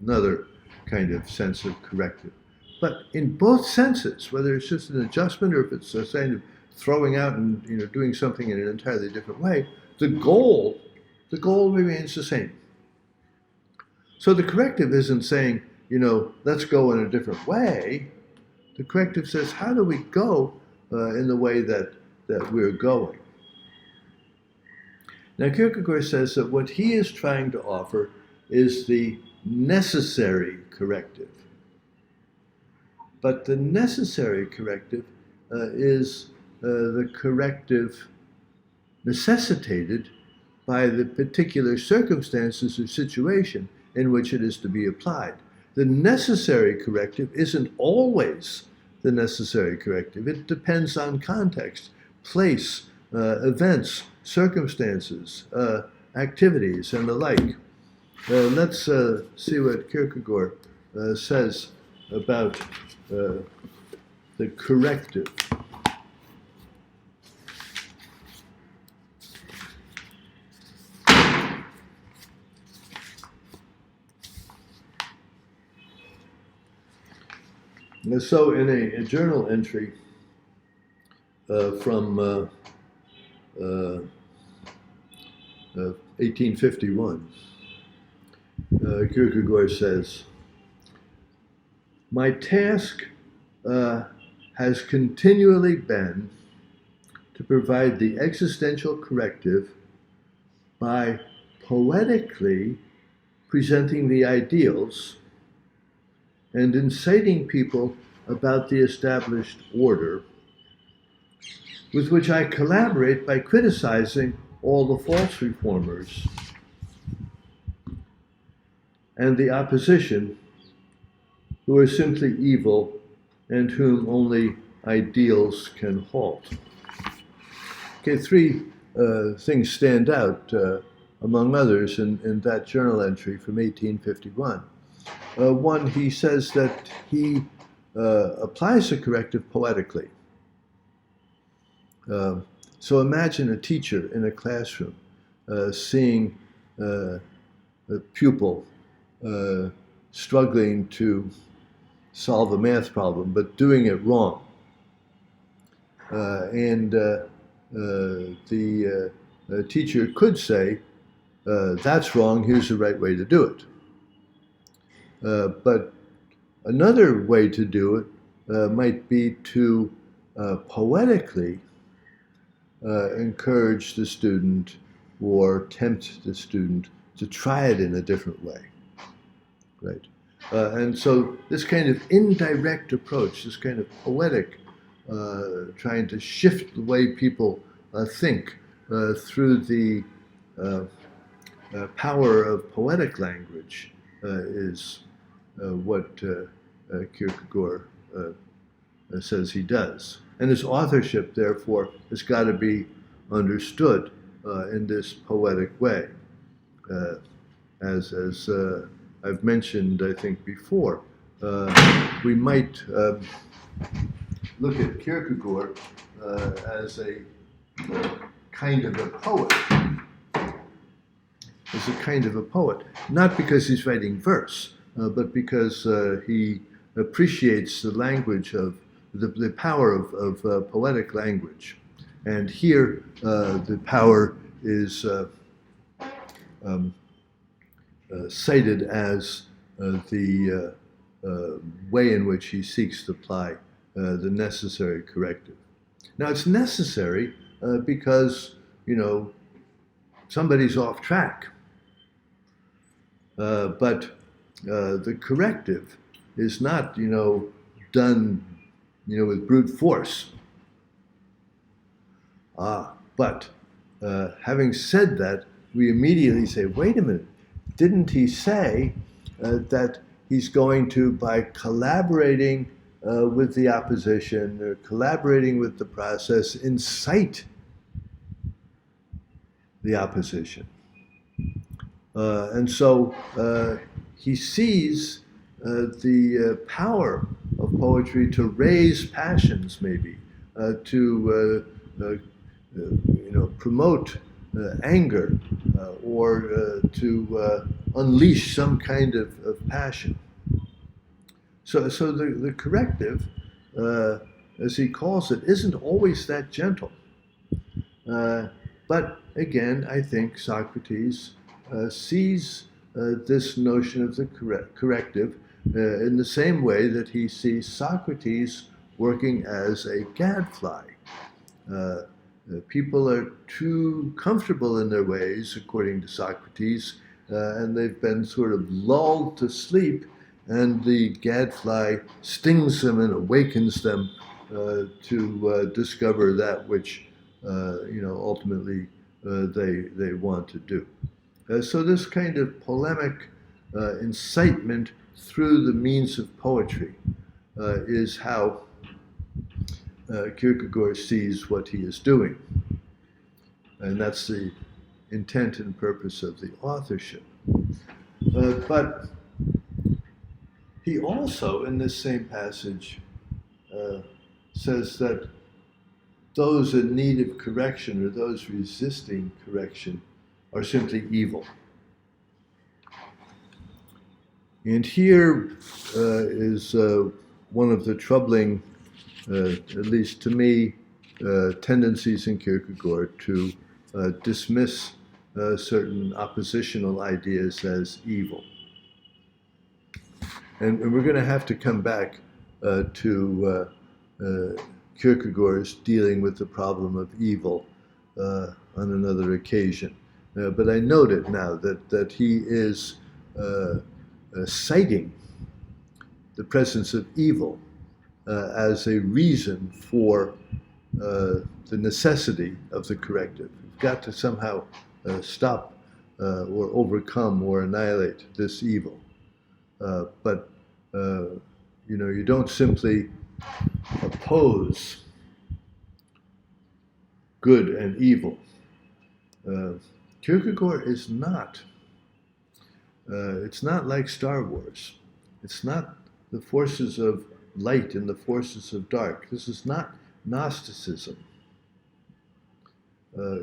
Another kind of sense of corrective. But in both senses, whether it's just an adjustment or if it's a kind of throwing out and doing something in an entirely different way, the goal remains the same. So the corrective isn't saying, let's go in a different way. The corrective says, how do we go in the way that we're going? Now, Kierkegaard says that what he is trying to offer is the necessary corrective. But the necessary corrective is the corrective necessitated by the particular circumstances or situation in which it is to be applied. The necessary corrective isn't always the necessary corrective. It depends on context, place, events, circumstances, activities, and the like. Let's see what Kierkegaard says about the corrective. So in a journal entry from 1851, Kierkegaard says, "My task has continually been to provide the existential corrective by poetically presenting the ideals and inciting people about the established order, with which I collaborate by criticizing all the false reformers and the opposition, who are simply evil and whom only ideals can halt." Okay, three things stand out, among others, in that journal entry from 1851. One, he says that he applies the corrective poetically. So imagine a teacher in a classroom seeing a pupil struggling to solve a math problem, but doing it wrong. And the teacher could say, "That's wrong, here's the right way to do it." But another way to do it might be to poetically encourage the student or tempt the student to try it in a different way, right? And so this kind of indirect approach, this kind of poetic, trying to shift the way people think through the power of poetic language is what Kierkegaard says he does. And his authorship, therefore, has got to be understood in this poetic way. As I've mentioned, I think, before, we might look at Kierkegaard as a kind of a poet. As a kind of a poet, not because he's writing verse, but because he appreciates the language of the power of poetic language. And here, the power is cited as the way in which he seeks to apply the necessary corrective. Now, it's necessary because, somebody's off track. But the corrective is not, done, with brute force. But having said that, we immediately say, wait a minute, didn't he say that he's going to, by collaborating with the opposition or collaborating with the process, incite the opposition? And so he sees the power of poetry to raise passions, maybe, to promote anger, or to unleash some kind of passion. So the corrective, as he calls it, isn't always that gentle. But again, I think Socrates sees this notion of the corrective in the same way that he sees Socrates working as a gadfly. People are too comfortable in their ways, according to Socrates, and they've been sort of lulled to sleep, and the gadfly stings them and awakens them to discover that which ultimately they want to do. So this kind of polemic incitement through the means of poetry is how Kierkegaard sees what he is doing. And that's the intent and purpose of the authorship. But he also, in this same passage, says that those in need of correction or those resisting correction are simply evil. And here is one of the troubling, at least to me, tendencies in Kierkegaard to dismiss certain oppositional ideas as evil. And we're going to have to come back to Kierkegaard's dealing with the problem of evil on another occasion. But I note it now that he is citing the presence of evil as a reason for the necessity of the corrective. You've got to somehow stop or overcome or annihilate this evil. But you don't simply oppose good and evil. Kierkegaard is not. It's not like Star Wars. It's not the forces of light and the forces of dark. This is not Gnosticism.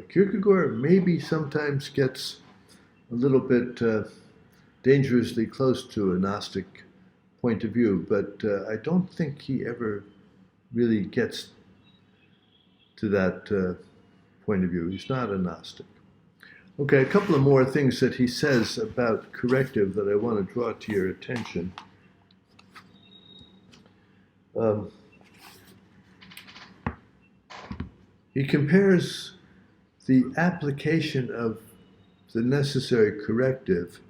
Kierkegaard maybe sometimes gets a little bit dangerously close to a Gnostic point of view, but I don't think he ever really gets to that point of view. He's not a Gnostic. Okay, a couple of more things that he says about corrective that I want to draw to your attention. He compares the application of the necessary corrective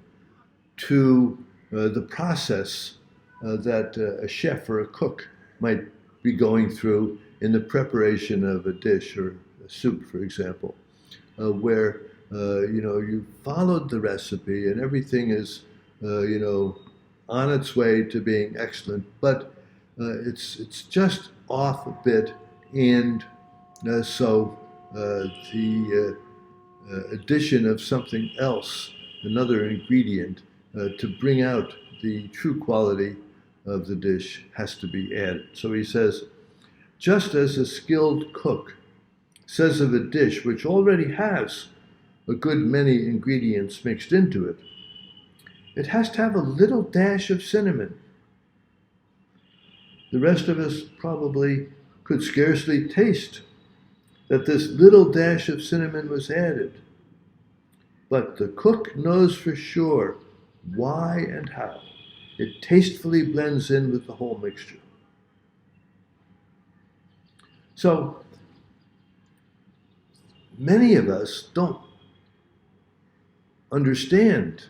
to the process that a chef or a cook might be going through in the preparation of a dish or a soup, for example, where you followed the recipe and everything is on its way to being excellent, but it's just off a bit, and so the addition of something else, another ingredient, to bring out the true quality of the dish has to be added. So he says, just as a skilled cook says of a dish which already has a good many ingredients mixed into it, it has to have a little dash of cinnamon. The rest of us probably could scarcely taste that this little dash of cinnamon was added. But the cook knows for sure why and how it tastefully blends in with the whole mixture. So, many of us don't understand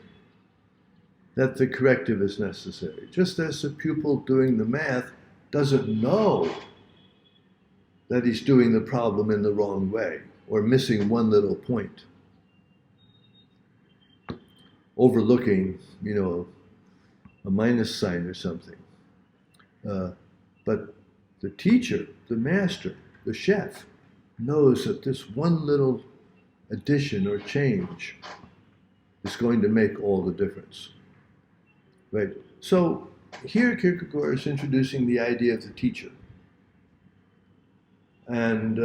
that the corrective is necessary. Just as a pupil doing the math doesn't know that he's doing the problem in the wrong way or missing one little point, overlooking, a minus sign or something. But the teacher, the master, the chef knows that this one little addition or change is going to make all the difference. Right? So here Kierkegaard is introducing the idea of the teacher. And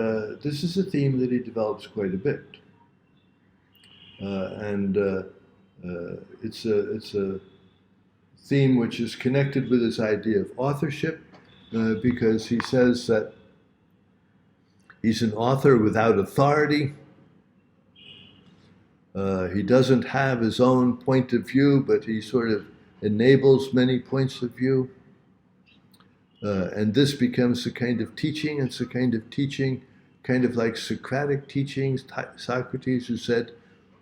this is a theme that he develops quite a bit. It's a theme which is connected with his idea of authorship, because he says that he's an author without authority. He doesn't have his own point of view, but he sort of enables many points of view. And this becomes a kind of teaching. It's a kind of teaching, kind of like Socratic teachings. Socrates, who said,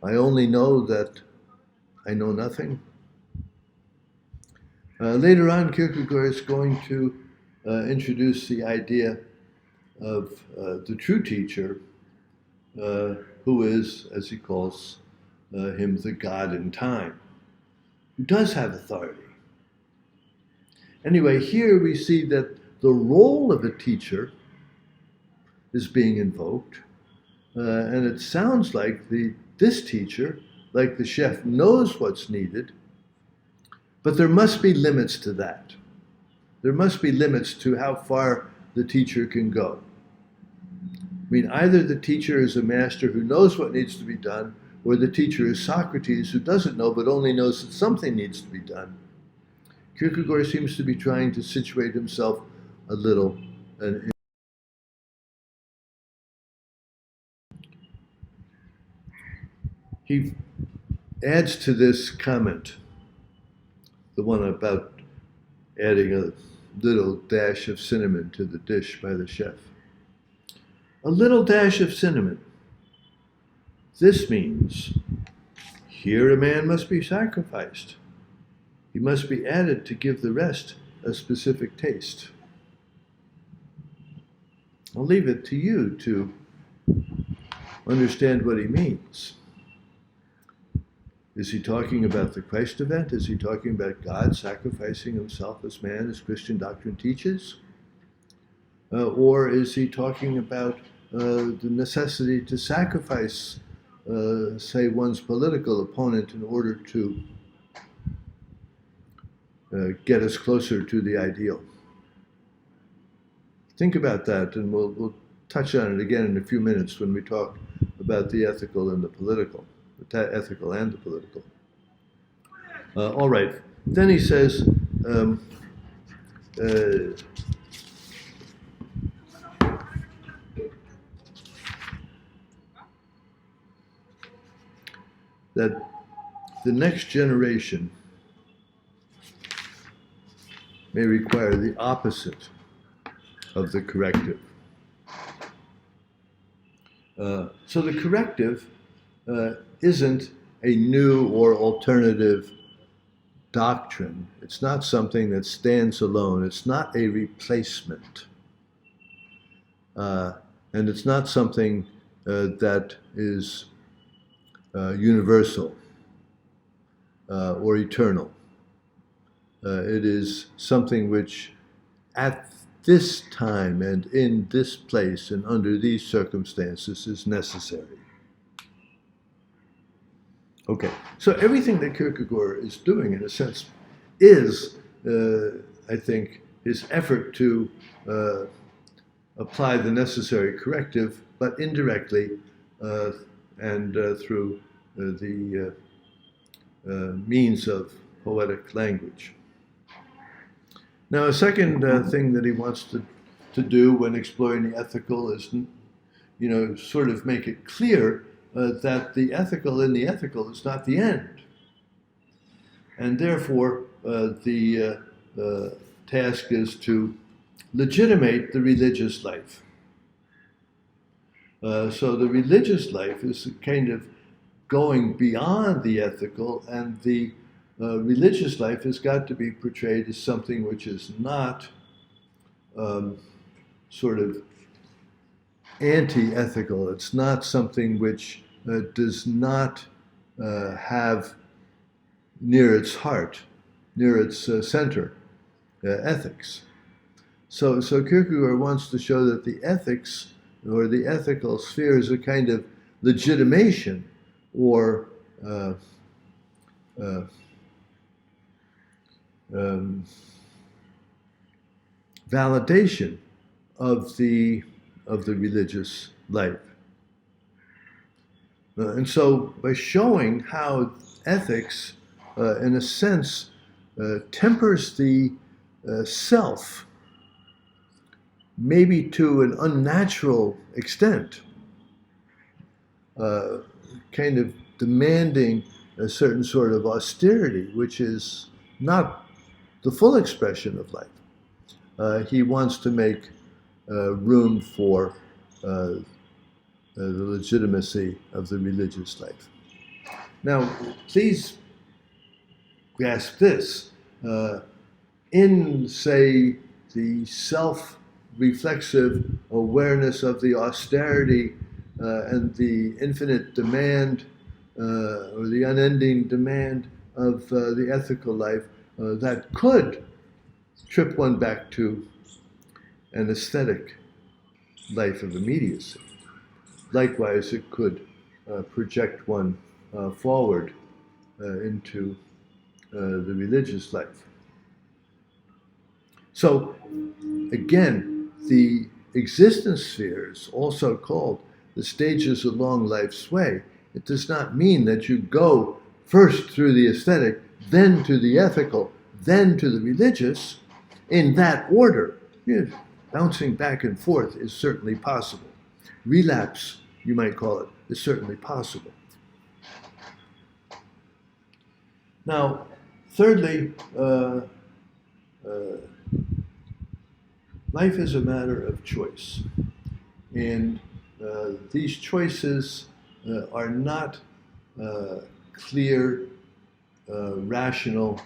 I only know that I know nothing. Later on, Kierkegaard is going to introduce the idea of the true teacher, who is, as he calls him, the God in time, who does have authority. Anyway, here we see that the role of a teacher is being invoked, and it sounds like this teacher, like the chef, knows what's needed, but there must be limits to that. There must be limits to how far the teacher can go. I mean, either the teacher is a master who knows what needs to be done, or the teacher is Socrates, who doesn't know but only knows that something needs to be done. Kierkegaard seems to be trying to situate himself a little. He adds to this comment, the one about adding a little dash of cinnamon to the dish by the chef. A little dash of cinnamon. This means here a man must be sacrificed. He must be added to give the rest a specific taste. I'll leave it to you to understand what he means. Is he talking about the Christ event? Is he talking about God sacrificing himself as man, as Christian doctrine teaches? Or is he talking about the necessity to sacrifice, say, one's political opponent in order to get us closer to the ideal? Think about that, and we'll touch on it again in a few minutes when we talk about the ethical and the political, the ethical and the political. All right. Then he says, that the next generation may require the opposite of the corrective. So the corrective isn't a new or alternative doctrine. It's not something that stands alone. It's not a replacement. And it's not something that is universal or eternal. It is something which at this time and in this place and under these circumstances is necessary. Okay, so everything that Kierkegaard is doing, in a sense, is, I think, his effort to apply the necessary corrective, but indirectly and through the means of poetic language. Now, a second thing that he wants to do when exploring the ethical is, sort of make it clear that the ethical in the ethical is not the end. And therefore, the task is to legitimate the religious life. So the religious life is kind of going beyond the ethical, and the religious life has got to be portrayed as something which is not sort of anti-ethical. It's not something which does not have near its heart, near its center, ethics. So Kierkegaard wants to show that the ethics or the ethical sphere is a kind of legitimation or validation of the religious life. And so by showing how ethics, in a sense, tempers the self, maybe to an unnatural extent, kind of demanding a certain sort of austerity, which is not the full expression of life. He wants to make room for the legitimacy of the religious life. Now, please grasp this. In, say, the self-reflexive awareness of the austerity and the infinite demand or the unending demand of the ethical life, that could trip one back to an aesthetic life of immediacy. Likewise, it could project one forward into the religious life. So, again, the existence spheres, also called the stages along life's way, it does not mean that you go first through the aesthetic, then to the ethical, then to the religious, in that order. Bouncing back and forth is certainly possible. Relapse, you might call it, is certainly possible. Now, thirdly, life is a matter of choice. And these choices are not clear, rational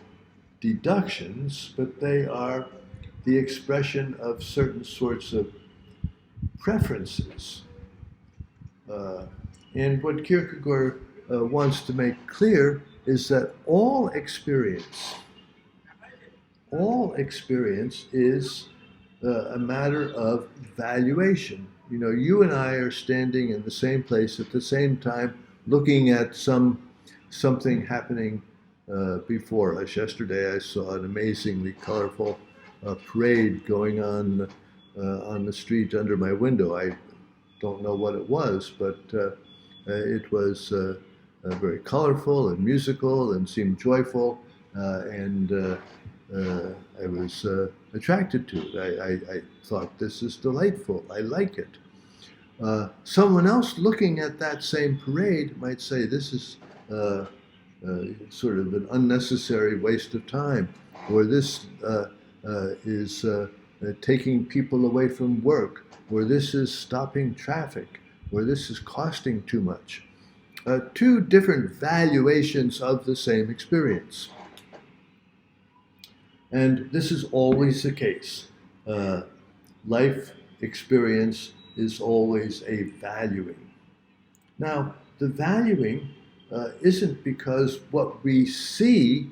deductions, but they are the expression of certain sorts of preferences. And what Kierkegaard wants to make clear is that all experience is a matter of valuation. You know, you and I are standing in the same place at the same time, looking at something happening before us. Yesterday I saw an amazingly colorful parade going on the street under my window. I don't know what it was, but it was very colorful and musical and seemed joyful, and I was attracted to it. I thought, this is delightful. I like it. Someone else looking at that same parade might say, this is sort of an unnecessary waste of time, or this is taking people away from work, or this is stopping traffic, or this is costing too much. Two different valuations of the same experience. And this is always the case. Life experience is always a valuing. Now, the valuing isn't because what we see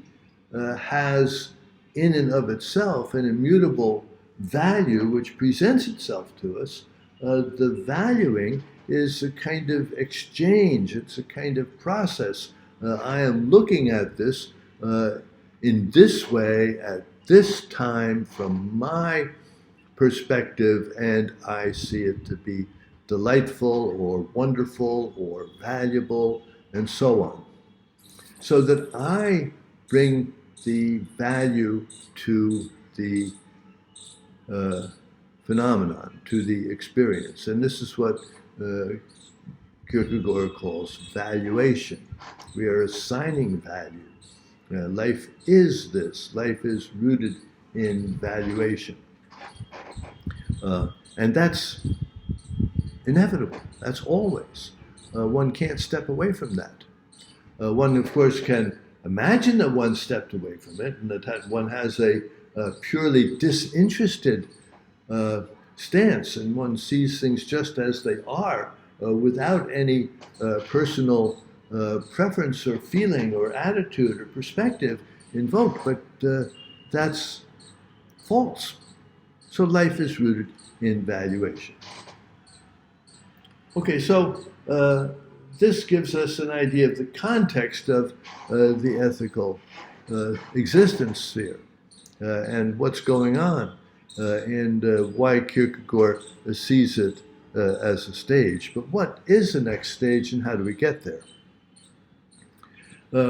has in and of itself an immutable value which presents itself to us. The valuing is a kind of exchange. It's a kind of process. I am looking at this in this way, at this time, from my perspective, and I see it to be delightful or wonderful or valuable, and so on. So that I bring the value to the phenomenon, to the experience. And this is what Kierkegaard calls valuation. We are assigning value. Life is this. Life is rooted in valuation. And that's inevitable. That's always. One can't step away from that. One, of course, can imagine that one stepped away from it and that one has a purely disinterested stance, and one sees things just as they are without any personal preference or feeling or attitude or perspective invoked, but that's false. So life is rooted in valuation. Okay, so this gives us an idea of the context of the ethical existence sphere and what's going on and why Kierkegaard sees it as a stage. But what is the next stage and how do we get there?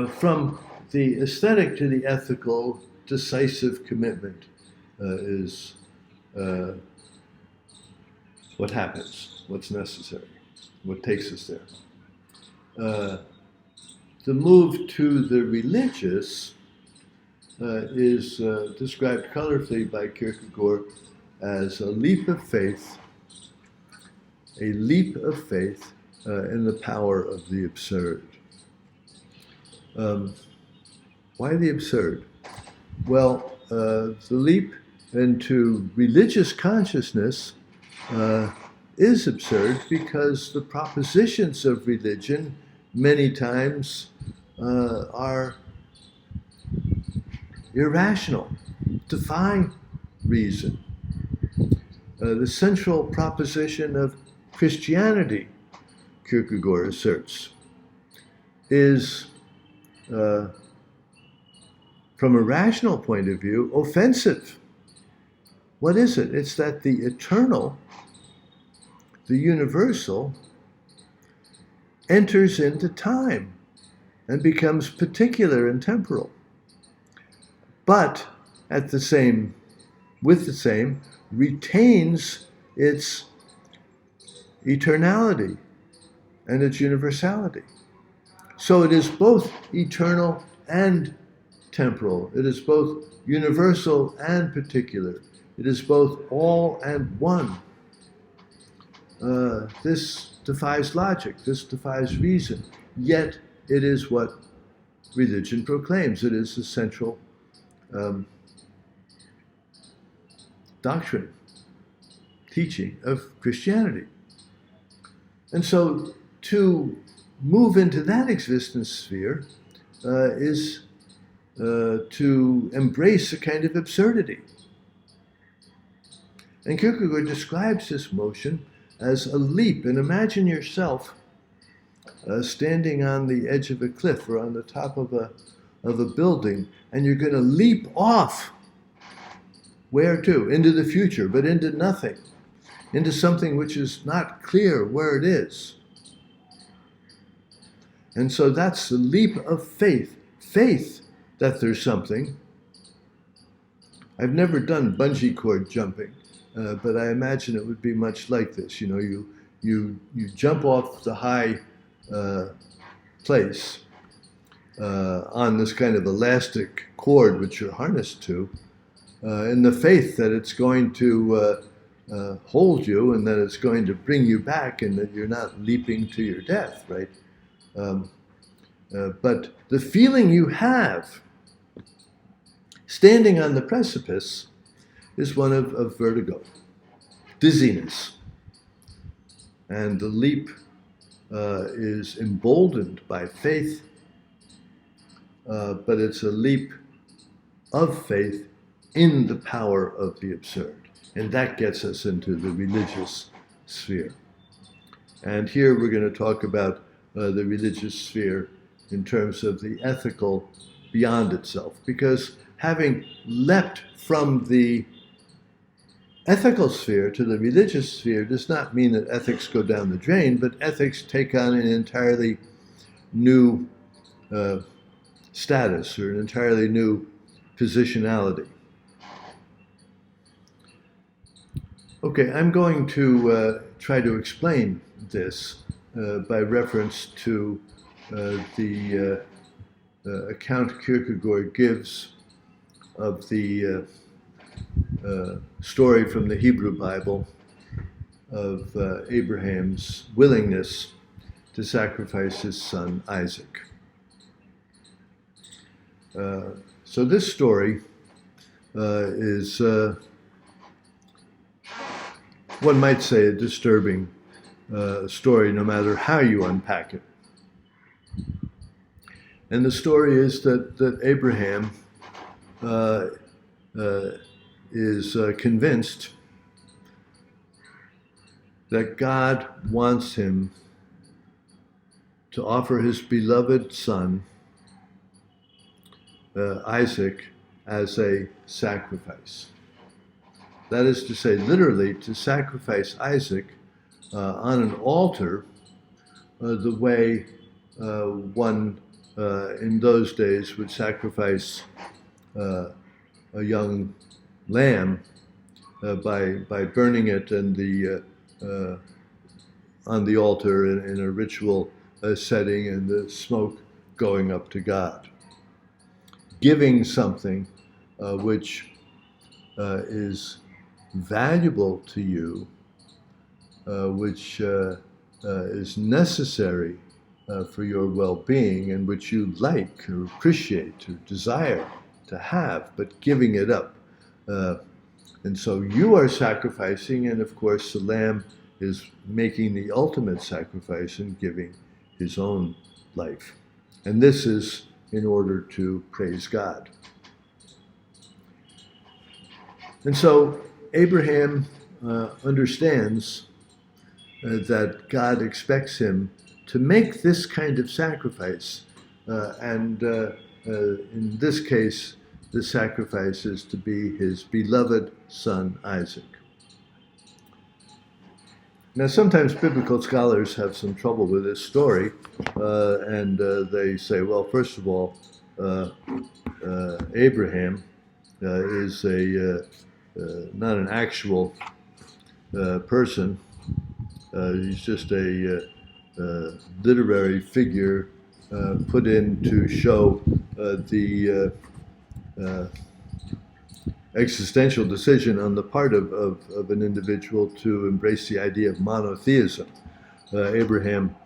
From the aesthetic to the ethical, decisive commitment is what happens, what's necessary, what takes us there. The move to the religious is described colorfully by Kierkegaard as a leap of faith in the power of the absurd. Why the absurd? Well, the leap into religious consciousness is absurd because the propositions of religion many times are irrational, defy reason. The central proposition of Christianity, Kierkegaard asserts, is, from a rational point of view, offensive. What is it? It's that the eternal, the universal, enters into time and becomes particular and temporal. But with the same, retains its eternality and its universality. So it is both eternal and temporal. It is both universal and particular. It is both all and one. This defies logic. This defies reason. Yet it is what religion proclaims. It is the central doctrine, teaching of Christianity. And so to move into that existence sphere is to embrace a kind of absurdity. And Kierkegaard describes this motion as a leap. And imagine yourself standing on the edge of a cliff or on the top of a building, and you're going to leap off. Where to? Into the future, but into nothing. Into something which is not clear where it is. And so that's the leap of faith. Faith that there's something. I've never done bungee cord jumping, but I imagine it would be much like this. You know, you jump off the high place on this kind of elastic cord which you're harnessed to, in the faith that it's going to hold you and that it's going to bring you back and that you're not leaping to your death, right? But the feeling you have standing on the precipice is one of vertigo, dizziness. And the leap is emboldened by faith, but it's a leap of faith in the power of the absurd. And that gets us into the religious sphere. And here we're going to talk about the religious sphere in terms of the ethical beyond itself. Because having leapt from the ethical sphere to the religious sphere does not mean that ethics go down the drain, but ethics take on an entirely new status or an entirely new positionality. Okay, I'm going to try to explain this by reference to the account Kierkegaard gives of the story from the Hebrew Bible of Abraham's willingness to sacrifice his son Isaac. So this story is, one might say, a disturbing story no matter how you unpack it. And the story is that Abraham is convinced that God wants him to offer his beloved son, Isaac, as a sacrifice. That is to say, literally, to sacrifice Isaac on an altar the way one in those days would sacrifice a young lamb by burning it and on the altar in a ritual setting and the smoke going up to God. giving something which is valuable to you, which is necessary for your well-being, and which you like or appreciate or desire to have, but giving it up. And so you are sacrificing, and of course the Lamb is making the ultimate sacrifice and giving his own life. And this is in order to praise God. And so Abraham understands that God expects him to make this kind of sacrifice. And in this case, the sacrifice is to be his beloved son, Isaac. Now, sometimes biblical scholars have some trouble with this story, and they say, well, first of all, Abraham is not an actual person. He's just a literary figure put in to show the existential decision on the part of an individual to embrace the idea of monotheism. Abraham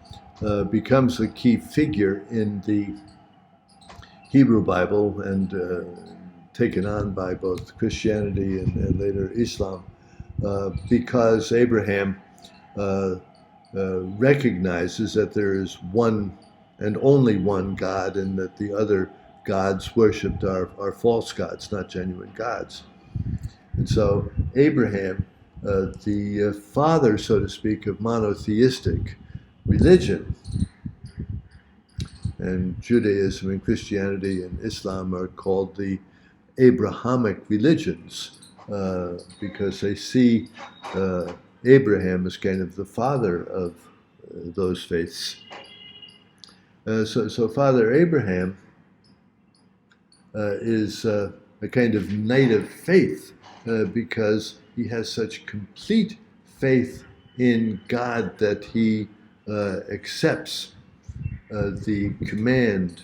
becomes a key figure in the Hebrew Bible and taken on by both Christianity and later Islam, because Abraham recognizes that there is one and only one God, and that the other gods worshipped are false gods, not genuine gods. And so Abraham, the father, so to speak, of monotheistic religion, and Judaism and Christianity and Islam are called the Abrahamic religions, because they see Abraham as kind of the father of those faiths. So Father Abraham is a kind of knight of faith, because he has such complete faith in God that he accepts the command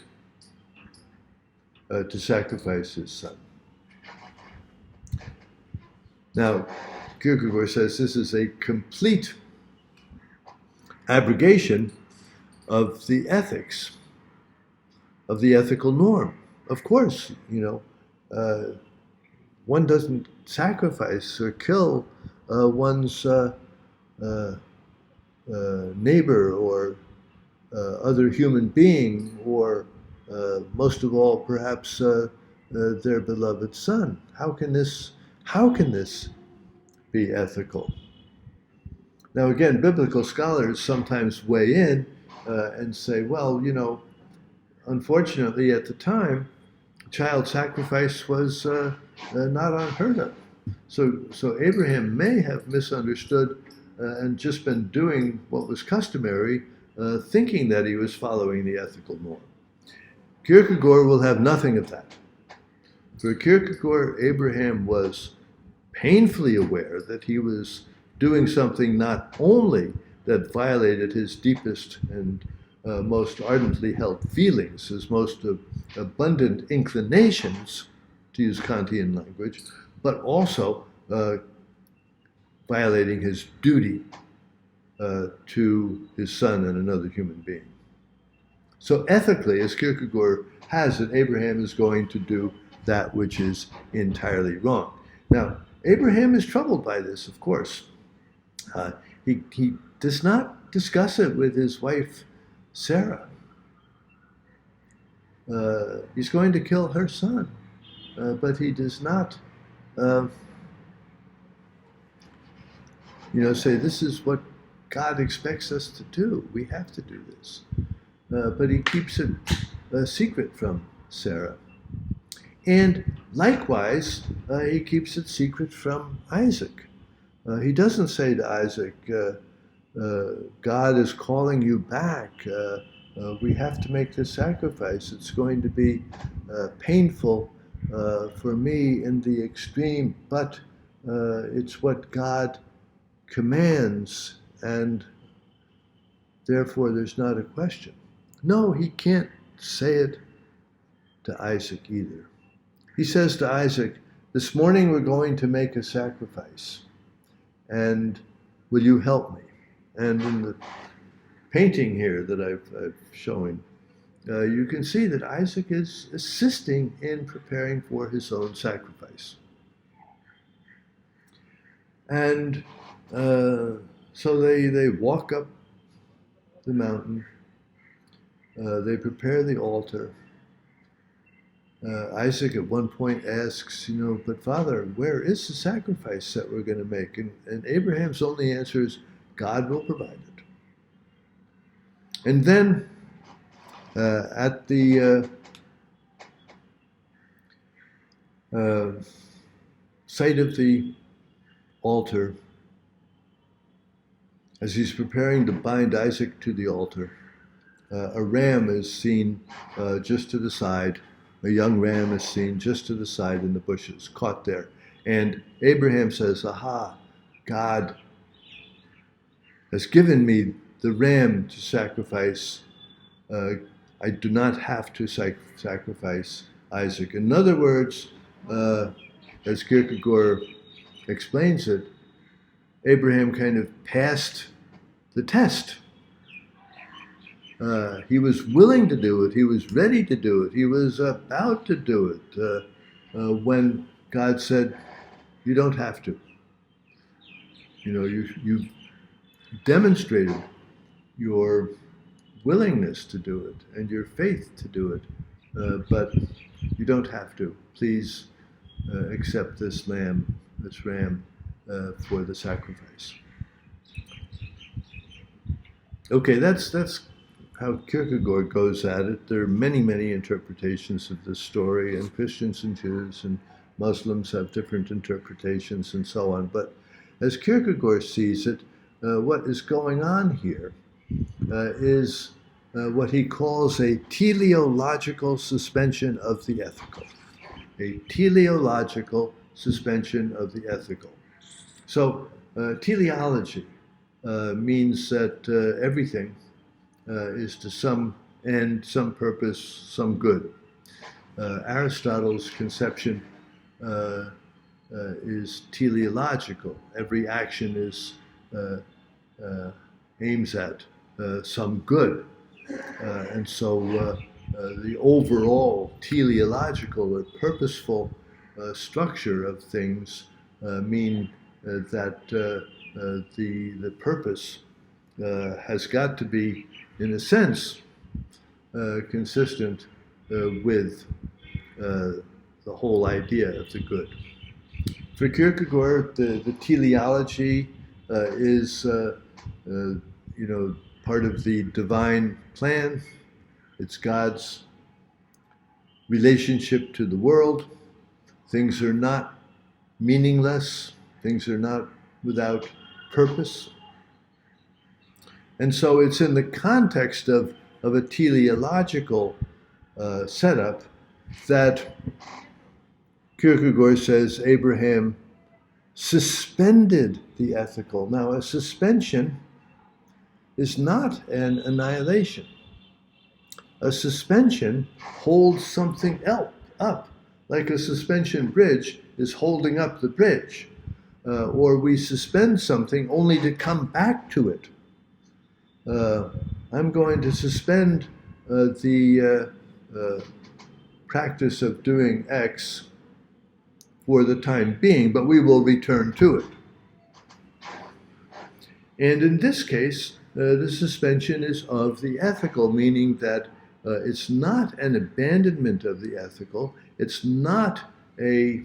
to sacrifice his son. Now, Kierkegaard says this is a complete abrogation of the ethics, of the ethical norm. Of course, one doesn't sacrifice or kill one's neighbor or other human being, or most of all, perhaps their beloved son. How can this be ethical? Now, again, biblical scholars sometimes weigh in and say, well, unfortunately, at the time, child sacrifice was not unheard of. So Abraham may have misunderstood and just been doing what was customary, thinking that he was following the ethical norm. Kierkegaard will have nothing of that. For Kierkegaard, Abraham was painfully aware that he was doing something not only that violated his deepest and most ardently held feelings, his most abundant inclinations, to use Kantian language, but also violating his duty to his son and another human being. So ethically, as Kierkegaard has it, Abraham is going to do that which is entirely wrong. Now, Abraham is troubled by this, of course. He does not discuss it with his wife, Sarah. He's going to kill her son, but he does not say, this is what God expects us to do. We have to do this. But he keeps it a secret from Sarah. And likewise, he keeps it secret from Isaac. He doesn't say to Isaac, God is calling you back. We have to make this sacrifice. It's going to be painful for me in the extreme, but it's what God commands, and therefore there's not a question. No, he can't say it to Isaac either. He says to Isaac, "This morning we're going to make a sacrifice, and will you help me?" And in the painting here that I've showing, you can see that Isaac is assisting in preparing for his own sacrifice. And so they walk up the mountain, they prepare the altar. Isaac at one point asks, "But Father, where is the sacrifice that we're going to make?" And Abraham's only answer is, "God will provide it." And then at the site of the altar, as he's preparing to bind Isaac to the altar, a ram is seen just to the side. A young ram is seen just to the side in the bushes, caught there. And Abraham says, "Aha, God has given me the ram to sacrifice. I do not have to sacrifice Isaac." In other words, as Kierkegaard explains it, Abraham kind of passed the test. He was willing to do it. He was ready to do it. He was about to do it when God said, "You don't have to. You've demonstrated your willingness to do it and your faith to do it, but you don't have to. Please accept this ram for the sacrifice." Okay, that's how Kierkegaard goes at it. There are many, many interpretations of this story, and Christians and Jews and Muslims have different interpretations and so on. But as Kierkegaard sees it, what is going on here is what he calls a teleological suspension of the ethical. A teleological suspension of the ethical. So teleology means that everything is to some end, some purpose, some good. Aristotle's conception is teleological. Every action is aims at some good. And so the overall teleological or purposeful structure of things mean that the purpose has got to be, in a sense, consistent with the whole idea of the good. For Kierkegaard, the teleology is part of the divine plan. It's God's relationship to the world. Things are not meaningless. Things are not without purpose. And so it's in the context of a teleological setup that Kierkegaard says Abraham suspended the ethical. Now, a suspension is not an annihilation. A suspension holds something else up, like a suspension bridge is holding up the bridge. Or we suspend something only to come back to it. I'm going to suspend the practice of doing X for the time being, but we will return to it. And in this case, the suspension is of the ethical, meaning that it's not an abandonment of the ethical, it's not a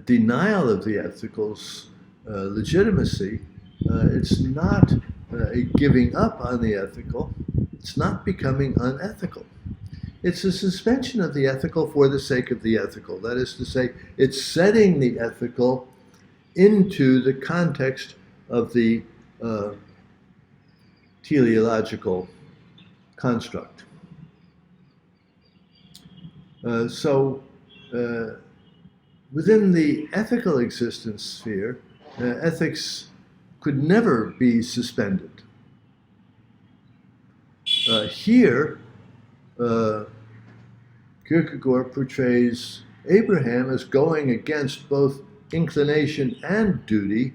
denial of the ethical's legitimacy, it's not a giving up on the ethical, it's not becoming unethical. It's a suspension of the ethical for the sake of the ethical. That is to say, it's setting the ethical into the context of the teleological construct. So within the ethical existence sphere, ethics could never be suspended. Here, Kierkegaard portrays Abraham as going against both inclination and duty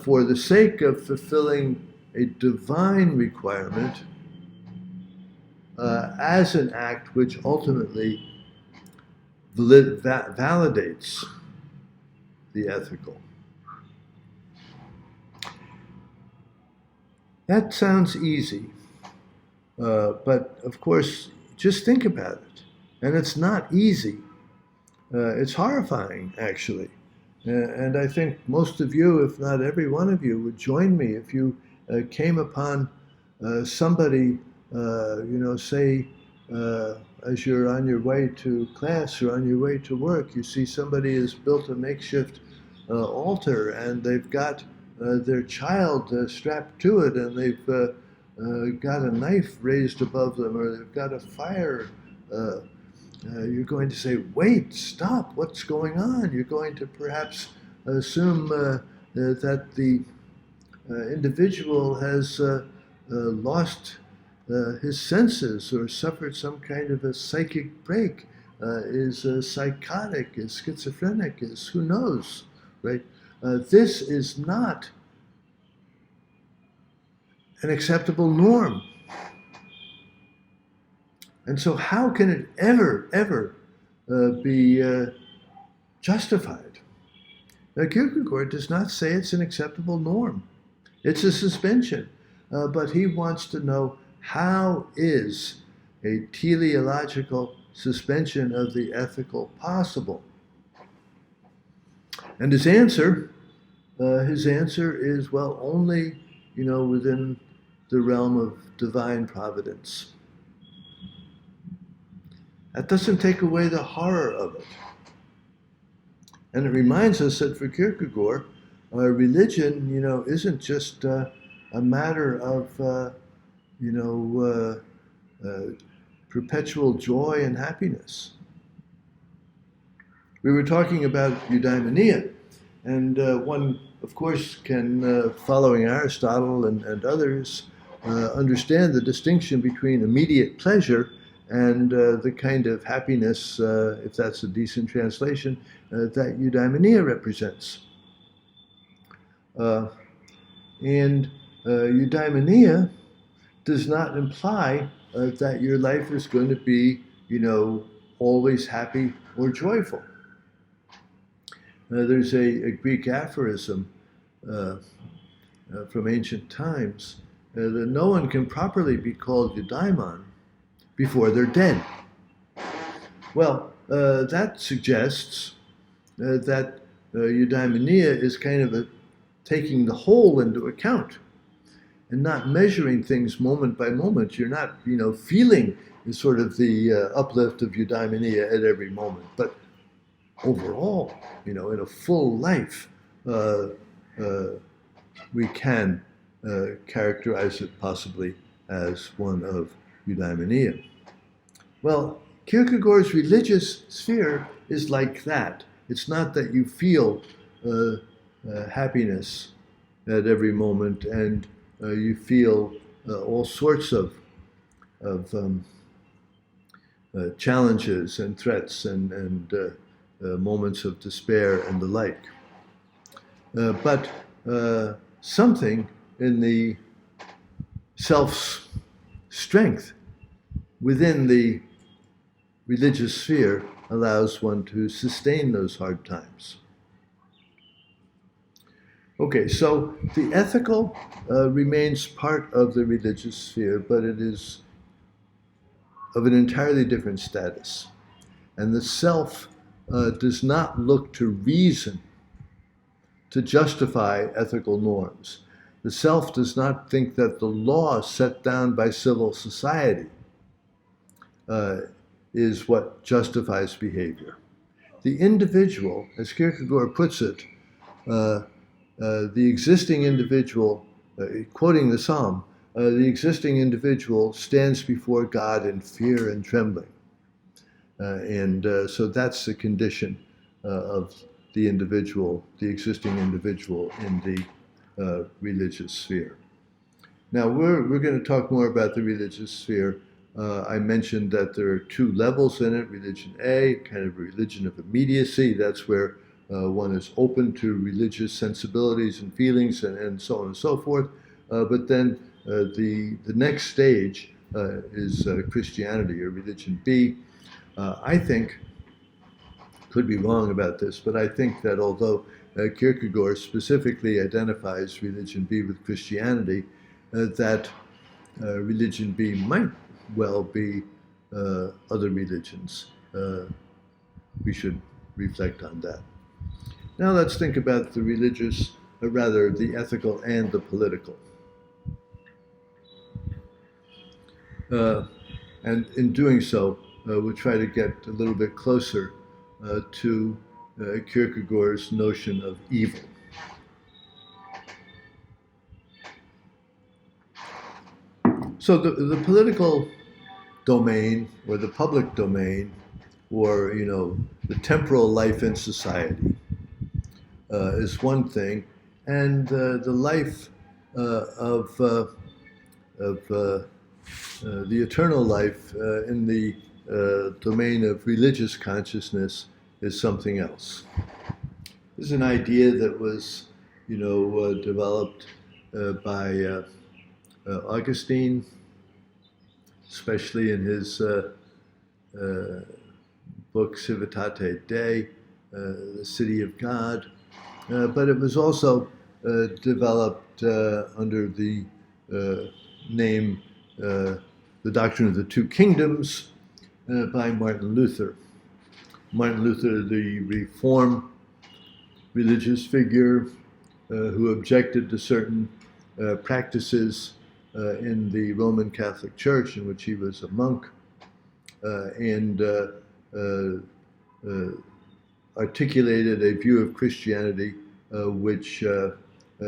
for the sake of fulfilling a divine requirement as an act which ultimately validates the ethical. That sounds easy, but of course, just think about it. And it's not easy. It's horrifying, actually. And I think most of you, if not every one of you, would join me if you came upon somebody, say, as you're on your way to class or on your way to work, you see somebody has built a makeshift altar, and they've got their child strapped to it, and they've got a knife raised above them, or they've got a fire. You're going to say, wait, stop, what's going on? You're going to perhaps assume that the individual has lost his senses or suffered some kind of a psychic break, is psychotic, is schizophrenic, is who knows, right? This is not an acceptable norm. And so how can it ever be justified? Now, Kierkegaard does not say it's an acceptable norm. It's a suspension. But he wants to know, how is a teleological suspension of the ethical possible? And his answer is, well, only, within the realm of divine providence. That doesn't take away the horror of it. And it reminds us that for Kierkegaard, religion, isn't just a matter of, perpetual joy and happiness. We were talking about eudaimonia, and one, of course, can, following Aristotle and others, understand the distinction between immediate pleasure and the kind of happiness, if that's a decent translation, that eudaimonia represents. And eudaimonia does not imply that your life is going to be, always happy or joyful. There's a Greek aphorism from ancient times that no one can properly be called eudaimon before they're dead. Well, that suggests that eudaimonia is kind of taking the whole into account and not measuring things moment by moment. You're not, feeling sort of the uplift of eudaimonia at every moment, but overall, in a full life, we can characterize it possibly as one of eudaimonia. Well, Kierkegaard's religious sphere is like that. It's not that you feel happiness at every moment and you feel all sorts of challenges and threats and moments of despair and the like. But something in the self's strength within the religious sphere allows one to sustain those hard times. Okay, so the ethical remains part of the religious sphere, but it is of an entirely different status. And the self does not look to reason to justify ethical norms. The self does not think that the law set down by civil society is what justifies behavior. The individual, as Kierkegaard puts it, the existing individual, quoting the psalm, the existing individual stands before God in fear and trembling. So that's the condition of the individual, the existing individual in the religious sphere. Now we're going to talk more about the religious sphere I mentioned that there are two levels in it. Religion A, kind of a religion of immediacy. That's where one is open to religious sensibilities and feelings and so on and so forth. But then the next stage is Christianity, or religion B. I think, could be wrong about this, but I think that although Kierkegaard specifically identifies religion B with Christianity, that religion B might well be other religions. We should reflect on that. Now let's think about the religious, or rather the ethical and the political. And in doing so, we'll try to get a little bit closer to Kierkegaard's notion of evil. So the political domain, or the public domain, or the temporal life in society is one thing, and the life of the eternal life in the domain of religious consciousness is something else. This is an idea that was, developed by Augustine, especially in his book Civitate Dei, the City of God, but it was also developed under the name The Doctrine of the Two Kingdoms by Martin Luther. Martin Luther, the Reform religious figure who objected to certain practices in the Roman Catholic Church, in which he was a monk, and articulated a view of Christianity which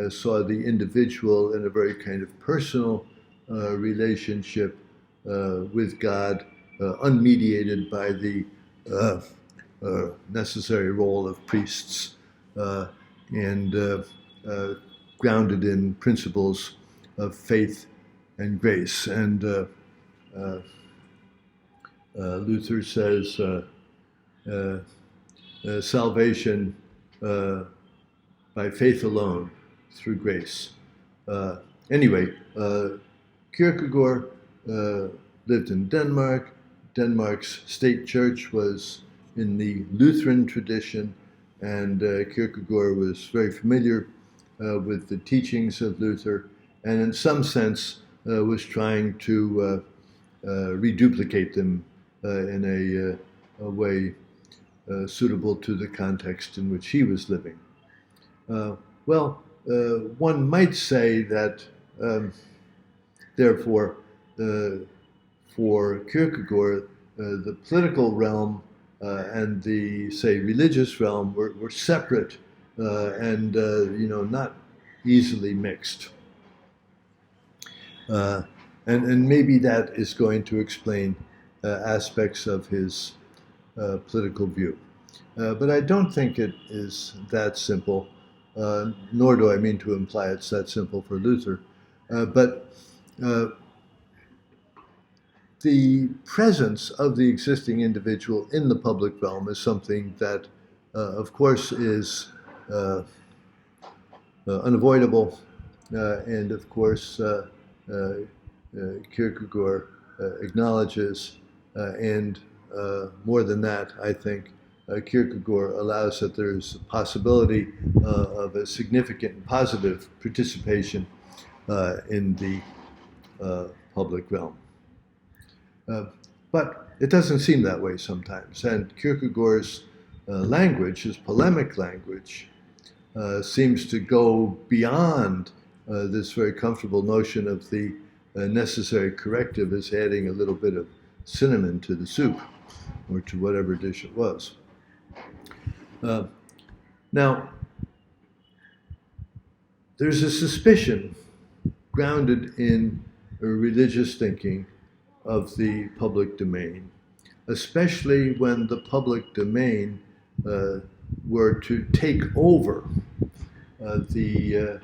saw the individual in a very kind of personal relationship with God, unmediated by the necessary role of priests, and grounded in principles of faith and grace. And Luther says salvation by faith alone, through grace. Anyway, Kierkegaard lived in Denmark. Denmark's state church was in the Lutheran tradition, and Kierkegaard was very familiar with the teachings of Luther, and in some sense was trying to reduplicate them in a way suitable to the context in which he was living. One might say that, therefore, for Kierkegaard, the political realm and the, say, religious realm were separate and not easily mixed. And maybe that is going to explain aspects of his political view. But I don't think it is that simple, nor do I mean to imply it's that simple for Luther. But the presence of the existing individual in the public realm is something that, of course, is unavoidable, and of course Kierkegaard acknowledges, and more than that, I think Kierkegaard allows that there's a possibility of a significant positive participation in the public realm. But it doesn't seem that way sometimes, and Kierkegaard's language, his polemic language, seems to go beyond this very comfortable notion of the necessary corrective as adding a little bit of cinnamon to the soup, or to whatever dish it was. Now, there's a suspicion grounded in religious thinking of the public domain, especially when the public domain were to take over the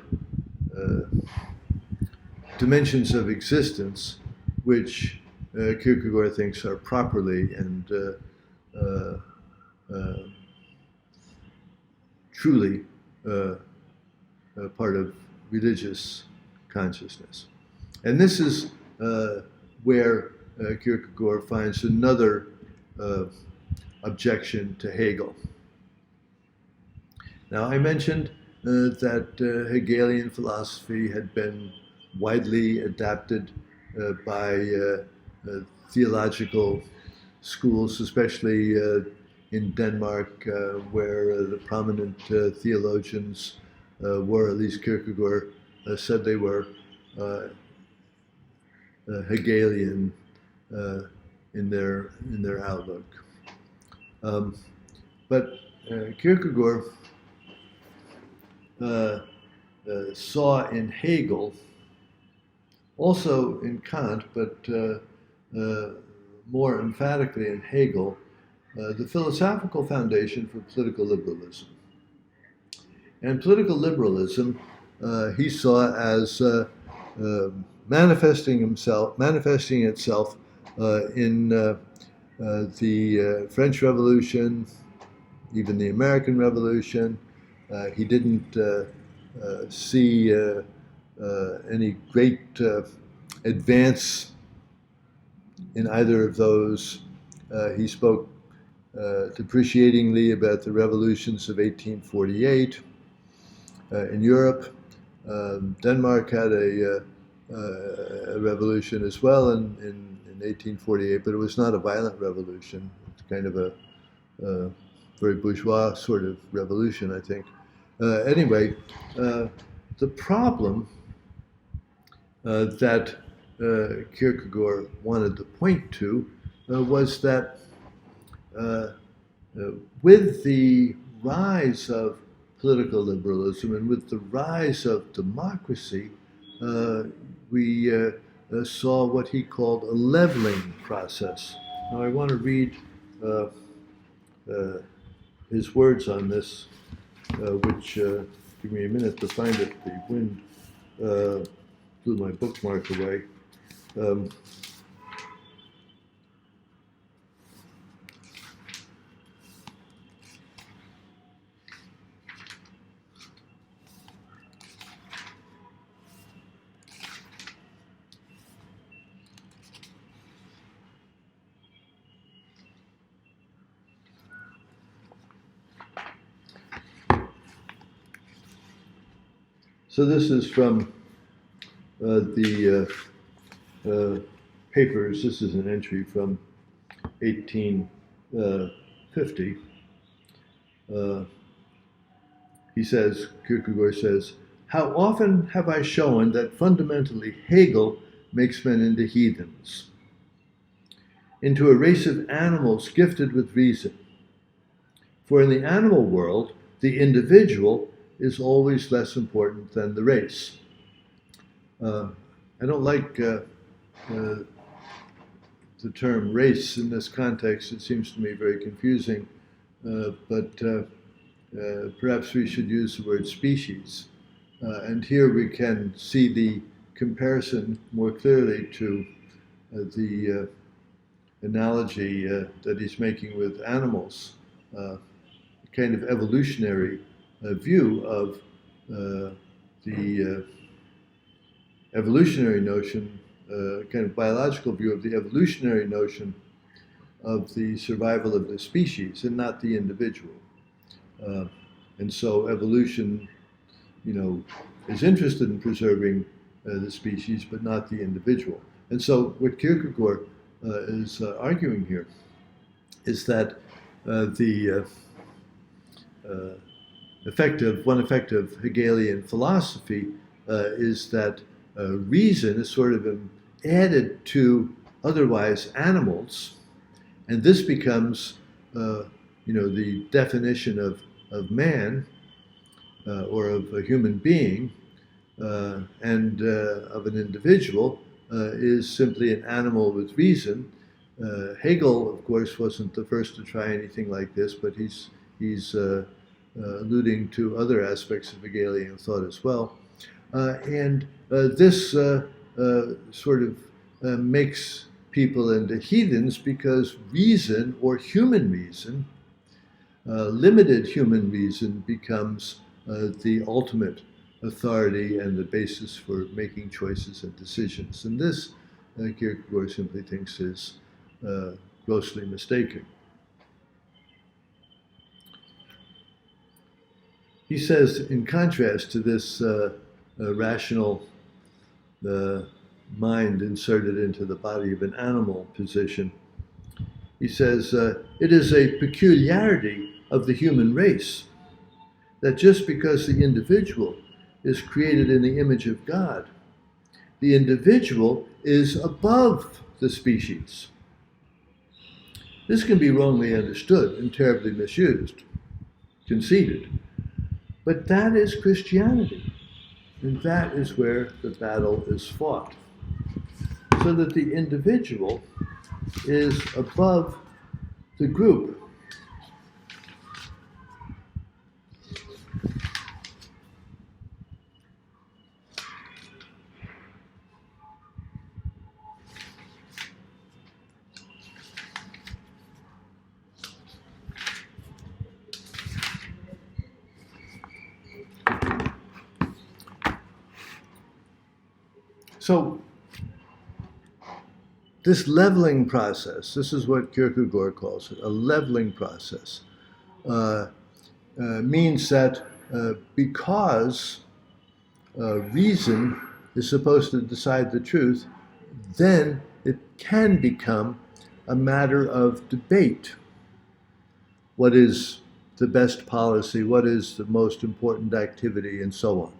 dimensions of existence which Kierkegaard thinks are properly and truly part of religious consciousness. And this is where Kierkegaard finds another objection to Hegel. Now, I mentioned that Hegelian philosophy had been widely adapted by theological schools, especially in Denmark, where the prominent theologians were, at least Kierkegaard said they were, Hegelian in their outlook. But Kierkegaard saw in Hegel, also in Kant, but more emphatically in Hegel, the philosophical foundation for political liberalism. And political liberalism he saw as manifesting itself in the French Revolution, even the American Revolution. He didn't see any great advance in either of those. He spoke depreciatingly about the revolutions of 1848 in Europe. Denmark had a revolution as well in 1848, but it was not a violent revolution. It's kind of a very bourgeois sort of revolution, I think. Anyway, the problem that Kierkegaard wanted to point to was that with the rise of political liberalism and with the rise of democracy, we saw what he called a leveling process. Now I want to read his words on this, which, give me a minute to find it. The wind blew my bookmark away. So this is from the papers. This is an entry from 1850. He says, Kierkegaard says, "How often have I shown that fundamentally Hegel makes men into heathens, into a race of animals gifted with reason. For in the animal world, the individual is always less important than the race." I don't like the term race in this context. It seems to me very confusing, but perhaps we should use the word species. And here we can see the comparison more clearly to the analogy that he's making with animals, a kind of evolutionary view of the evolutionary notion, kind of biological view of the evolutionary notion of the survival of the species and not the individual. And so evolution, is interested in preserving the species, but not the individual. And so what Kierkegaard is arguing here is that one effective Hegelian philosophy is that reason is sort of added to otherwise animals, and this becomes, the definition of man or of a human being and of an individual is simply an animal with reason. Hegel, of course, wasn't the first to try anything like this, but he's alluding to other aspects of Hegelian thought as well. And this sort of makes people into heathens because reason, or human reason, limited human reason, becomes the ultimate authority and the basis for making choices and decisions. And this, Kierkegaard simply thinks, is grossly mistaken. He says, in contrast to this rational mind inserted into the body of an animal position, he says, it is a peculiarity of the human race that just because the individual is created in the image of God, the individual is above the species. This can be wrongly understood and terribly misused, conceded. But that is Christianity, and that is where the battle is fought. So that the individual is above the group. So, this leveling process, this is what Kierkegaard calls it, a leveling process, means that because reason is supposed to decide the truth, then it can become a matter of debate. What is the best policy? What is the most important activity? And so on.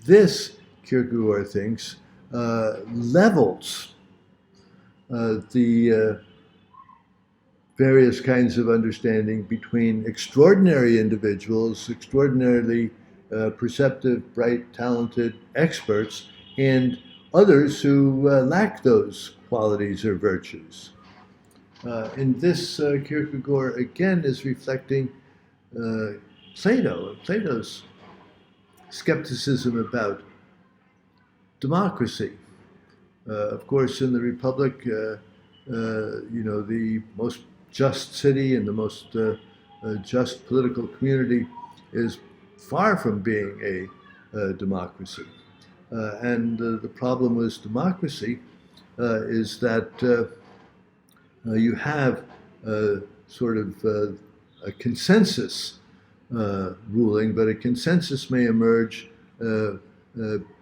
This, Kierkegaard thinks, levels the various kinds of understanding between extraordinary individuals, extraordinarily perceptive, bright, talented experts, and others who lack those qualities or virtues. And this, Kierkegaard again is reflecting Plato's skepticism about democracy. Of course, in the Republic, the most just city and the most just political community is far from being a democracy. And the problem with democracy is that you have sort of a consensus ruling, but a consensus may emerge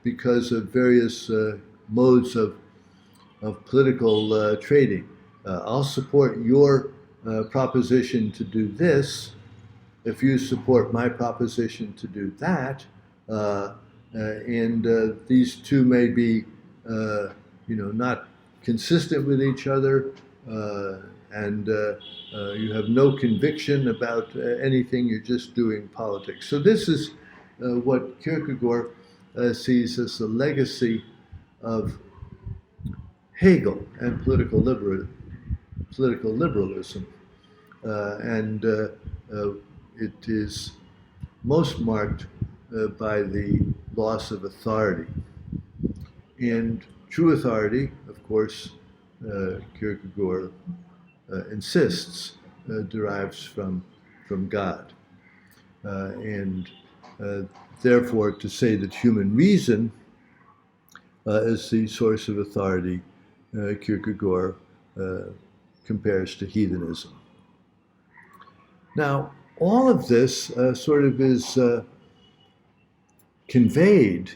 because of various modes of political trading. I'll support your proposition to do this if you support my proposition to do that, and these two may be, not consistent with each other, and you have no conviction about anything. You're just doing politics. So this is what Kierkegaard sees as the legacy of Hegel and political liberalism, and it is most marked by the loss of authority. And true authority, of course, Kierkegaard insists, derives from God. And therefore, to say that human reason is the source of authority, Kierkegaard compares to heathenism. Now, all of this sort of is conveyed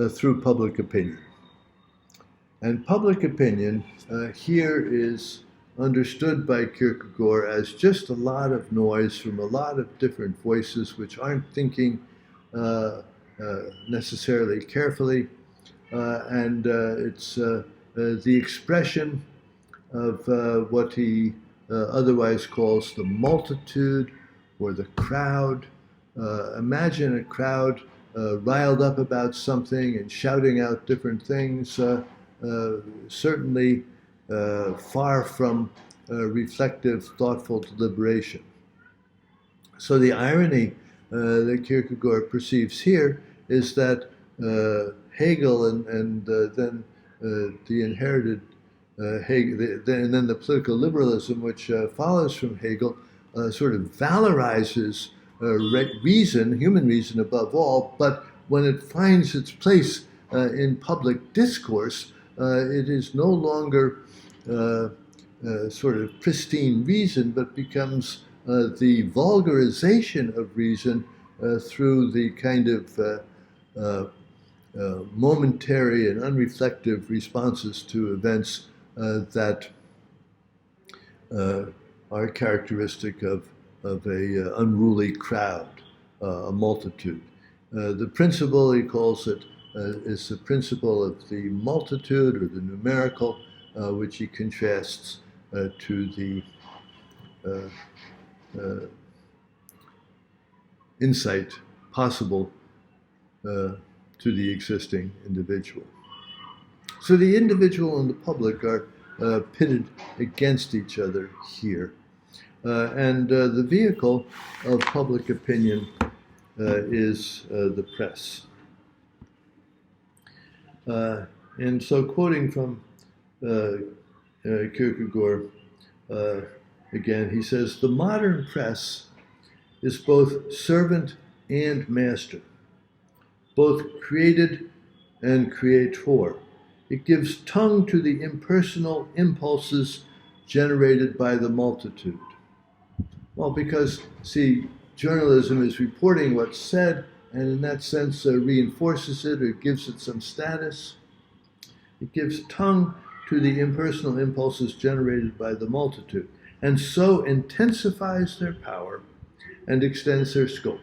through public opinion. And public opinion here is understood by Kierkegaard as just a lot of noise from a lot of different voices which aren't thinking necessarily carefully, and it's the expression of what he otherwise calls the multitude or the crowd. Imagine a crowd riled up about something and shouting out different things, certainly far from reflective, thoughtful deliberation. So the irony that Kierkegaard perceives here is that Hegel and then the inherited Hegel, and then the political liberalism, which follows from Hegel, sort of valorizes reason, human reason above all, but when it finds its place in public discourse, it is no longer sort of pristine reason, but becomes the vulgarization of reason through the kind of momentary and unreflective responses to events that are characteristic of a unruly crowd, a multitude. The principle, he calls it, is the principle of the multitude or the numerical, which he contrasts to the insight possible to the existing individual. So the individual and the public are pitted against each other here. And the vehicle of public opinion is the press. And so quoting from Kierkegaard, again, he says, "The modern press is both servant and master, both created and creator. It gives tongue to the impersonal impulses generated by the multitude." Well, because, see, journalism is reporting what's said, and in that sense reinforces it or gives it some status. It gives tongue to the impersonal impulses generated by the multitude, and so intensifies their power and extends their scope.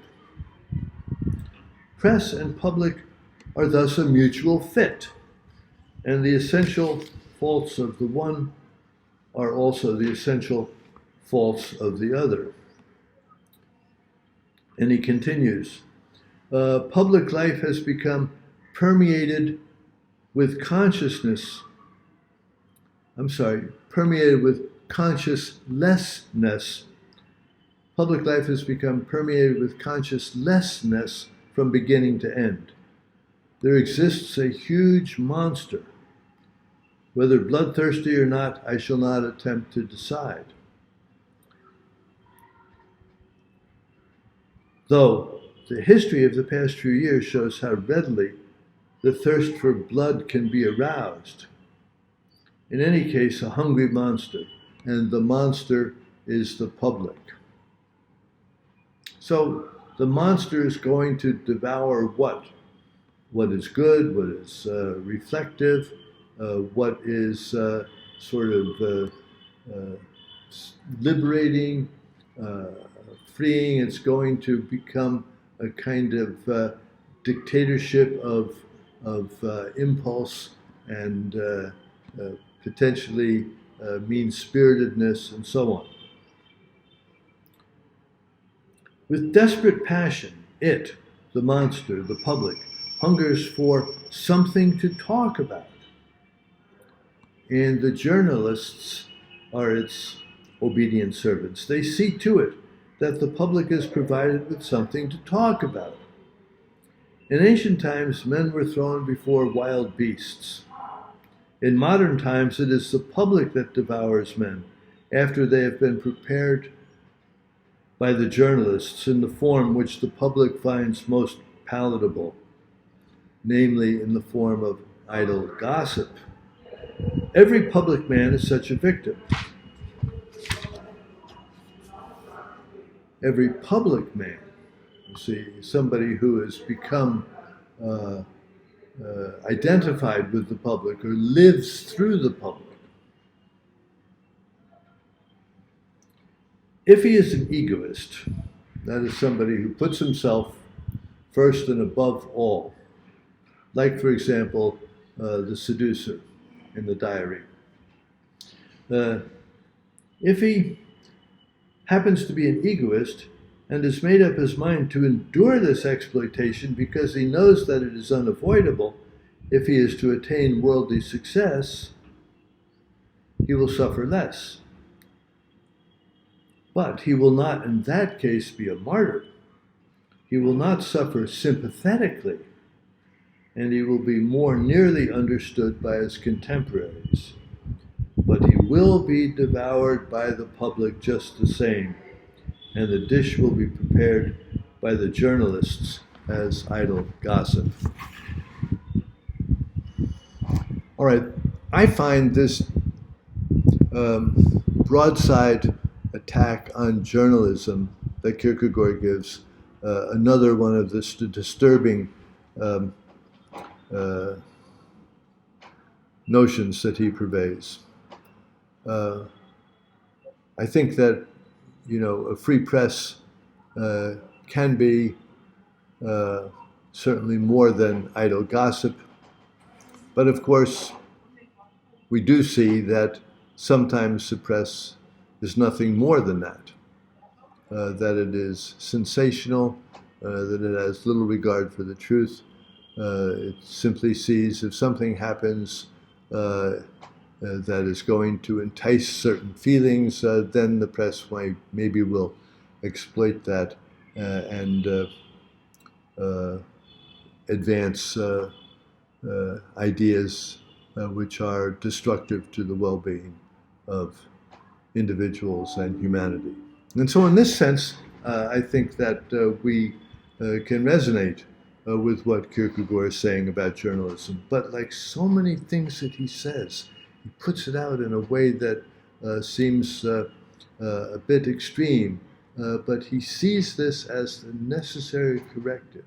Press and public are thus a mutual fit, and the essential faults of the one are also the essential faults of the other. And he continues, public life has become permeated with consciousness, permeated with consciouslessness. Public life has become permeated with consciouslessness from beginning to end. There exists a huge monster. Whether bloodthirsty or not, I shall not attempt to decide. Though the history of the past few years shows how readily the thirst for blood can be aroused. In any case, a hungry monster, and the monster is the public. So the monster is going to devour what? What is good, what is reflective, what is sort of liberating, freeing. It's going to become a kind of dictatorship of impulse and potentially mean-spiritedness and so on. With desperate passion, it, the monster, the public, hungers for something to talk about. And the journalists are its obedient servants. They see to it that the public is provided with something to talk about. In ancient times, men were thrown before wild beasts. In modern times, it is the public that devours men after they have been prepared by the journalists in the form which the public finds most palatable, namely in the form of idle gossip. Every public man is such a victim. Every public man, you see, somebody who has become identified with the public or lives through the public. If he is an egoist, that is somebody who puts himself first and above all, like, for example, the seducer in the diary. If he happens to be an egoist and has made up his mind to endure this exploitation because he knows that it is unavoidable if he is to attain worldly success, he will suffer less. But he will not, in that case, be a martyr. He will not suffer sympathetically. and he will be more nearly understood by his contemporaries. But he will be devoured by the public just the same, and the dish will be prepared by the journalists as idle gossip. All right, I find this broadside attack on journalism that Kierkegaard gives another one of the disturbing notions that he purveys. I think that, a free press can be certainly more than idle gossip. But of course, we do see that sometimes the press is nothing more than that, that it is sensational, that it has little regard for the truth. It simply sees if something happens that is going to entice certain feelings, then the press maybe will exploit that and advance ideas which are destructive to the well-being of individuals and humanity. And so in this sense, I think that we can resonate with what Kierkegaard is saying about journalism. But like so many things that he says, he puts it out in a way that seems a bit extreme, but he sees this as the necessary corrective.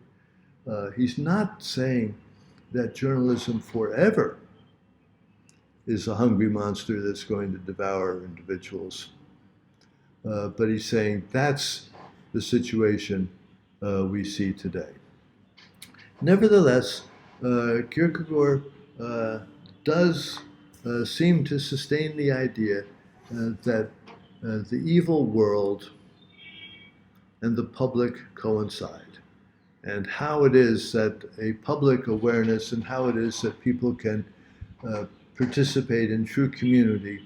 He's not saying that journalism forever is a hungry monster that's going to devour individuals. But he's saying that's the situation we see today. Nevertheless, Kierkegaard does seem to sustain the idea that the evil world and the public coincide, and how it is that a public awareness and how it is that people can participate in true community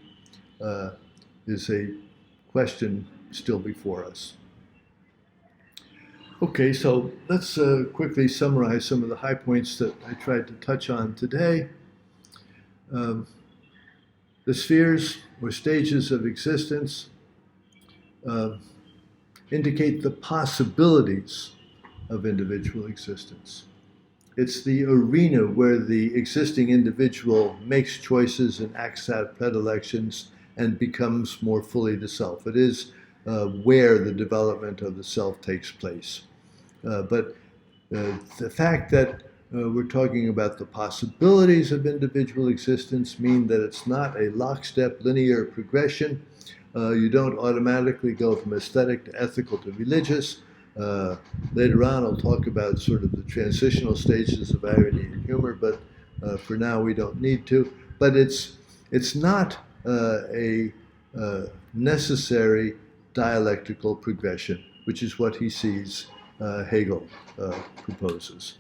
is a question still before us. Okay, so let's quickly summarize some of the high points that I tried to touch on today. The spheres or stages of existence indicate the possibilities of individual existence. It's the arena where the existing individual makes choices and acts out predilections and becomes more fully the self. It is where the development of the self takes place. But the fact that we're talking about the possibilities of individual existence mean that it's not a lockstep linear progression. You don't automatically go from aesthetic to ethical to religious. Later on, I'll talk about sort of the transitional stages of irony and humor, but for now we don't need to. But it's not a necessary dialectical progression, which is what he sees Hegel proposes.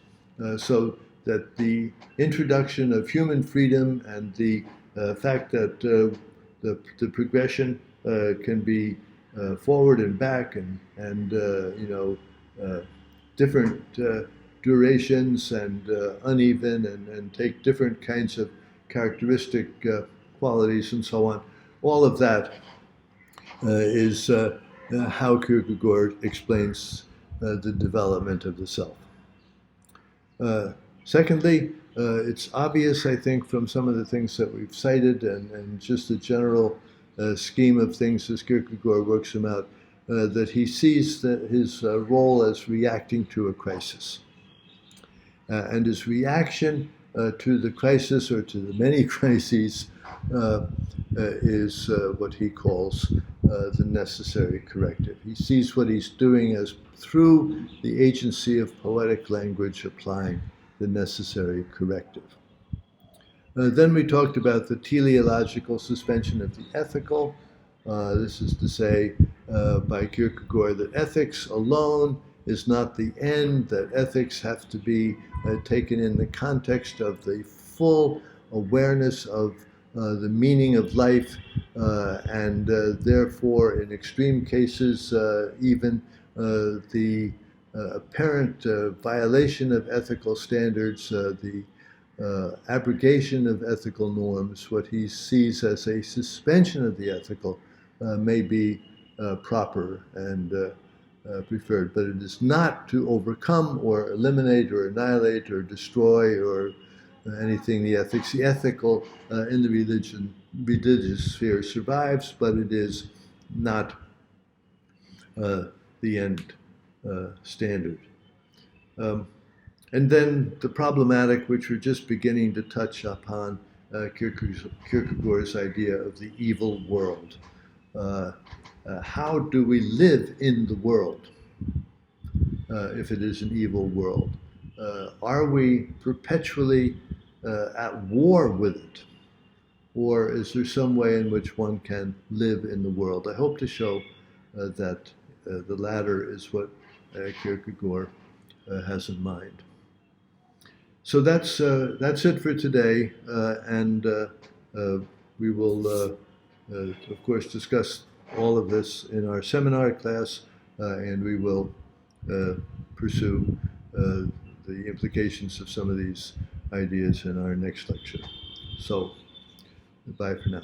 So that the introduction of human freedom and the fact that the progression can be forward and back and different durations and uneven and take different kinds of characteristic qualities and so on. All of that is how Kierkegaard explains the development of the self. Secondly, it's obvious, I think, from some of the things that we've cited and just the general scheme of things as Kierkegaard works them out, that he sees his role as reacting to a crisis. And his reaction to the crisis, or to the many crises, is what he calls the necessary corrective. He sees what he's doing as through the agency of poetic language applying the necessary corrective. Then we talked about the teleological suspension of the ethical. This is to say, by Kierkegaard, that ethics alone is not the end, that ethics have to be taken in the context of the full awareness of the meaning of life, and therefore, in extreme cases, even the apparent violation of ethical standards, the abrogation of ethical norms, what he sees as a suspension of the ethical, may be proper and preferred. But it is not to overcome or eliminate or annihilate or destroy or anything the ethics. The ethical in the religious sphere survives, but it is not the end standard. And then the problematic, which we're just beginning to touch upon, Kierkegaard's idea of the evil world. How do we live in the world if it is an evil world? Are we perpetually at war with it? Or is there some way in which one can live in the world? I hope to show that the latter is what Kierkegaard has in mind. So that's it for today, and we will, of course, discuss all of this in our seminar class, and we will pursue the implications of some of these ideas in our next lecture. So, goodbye for now.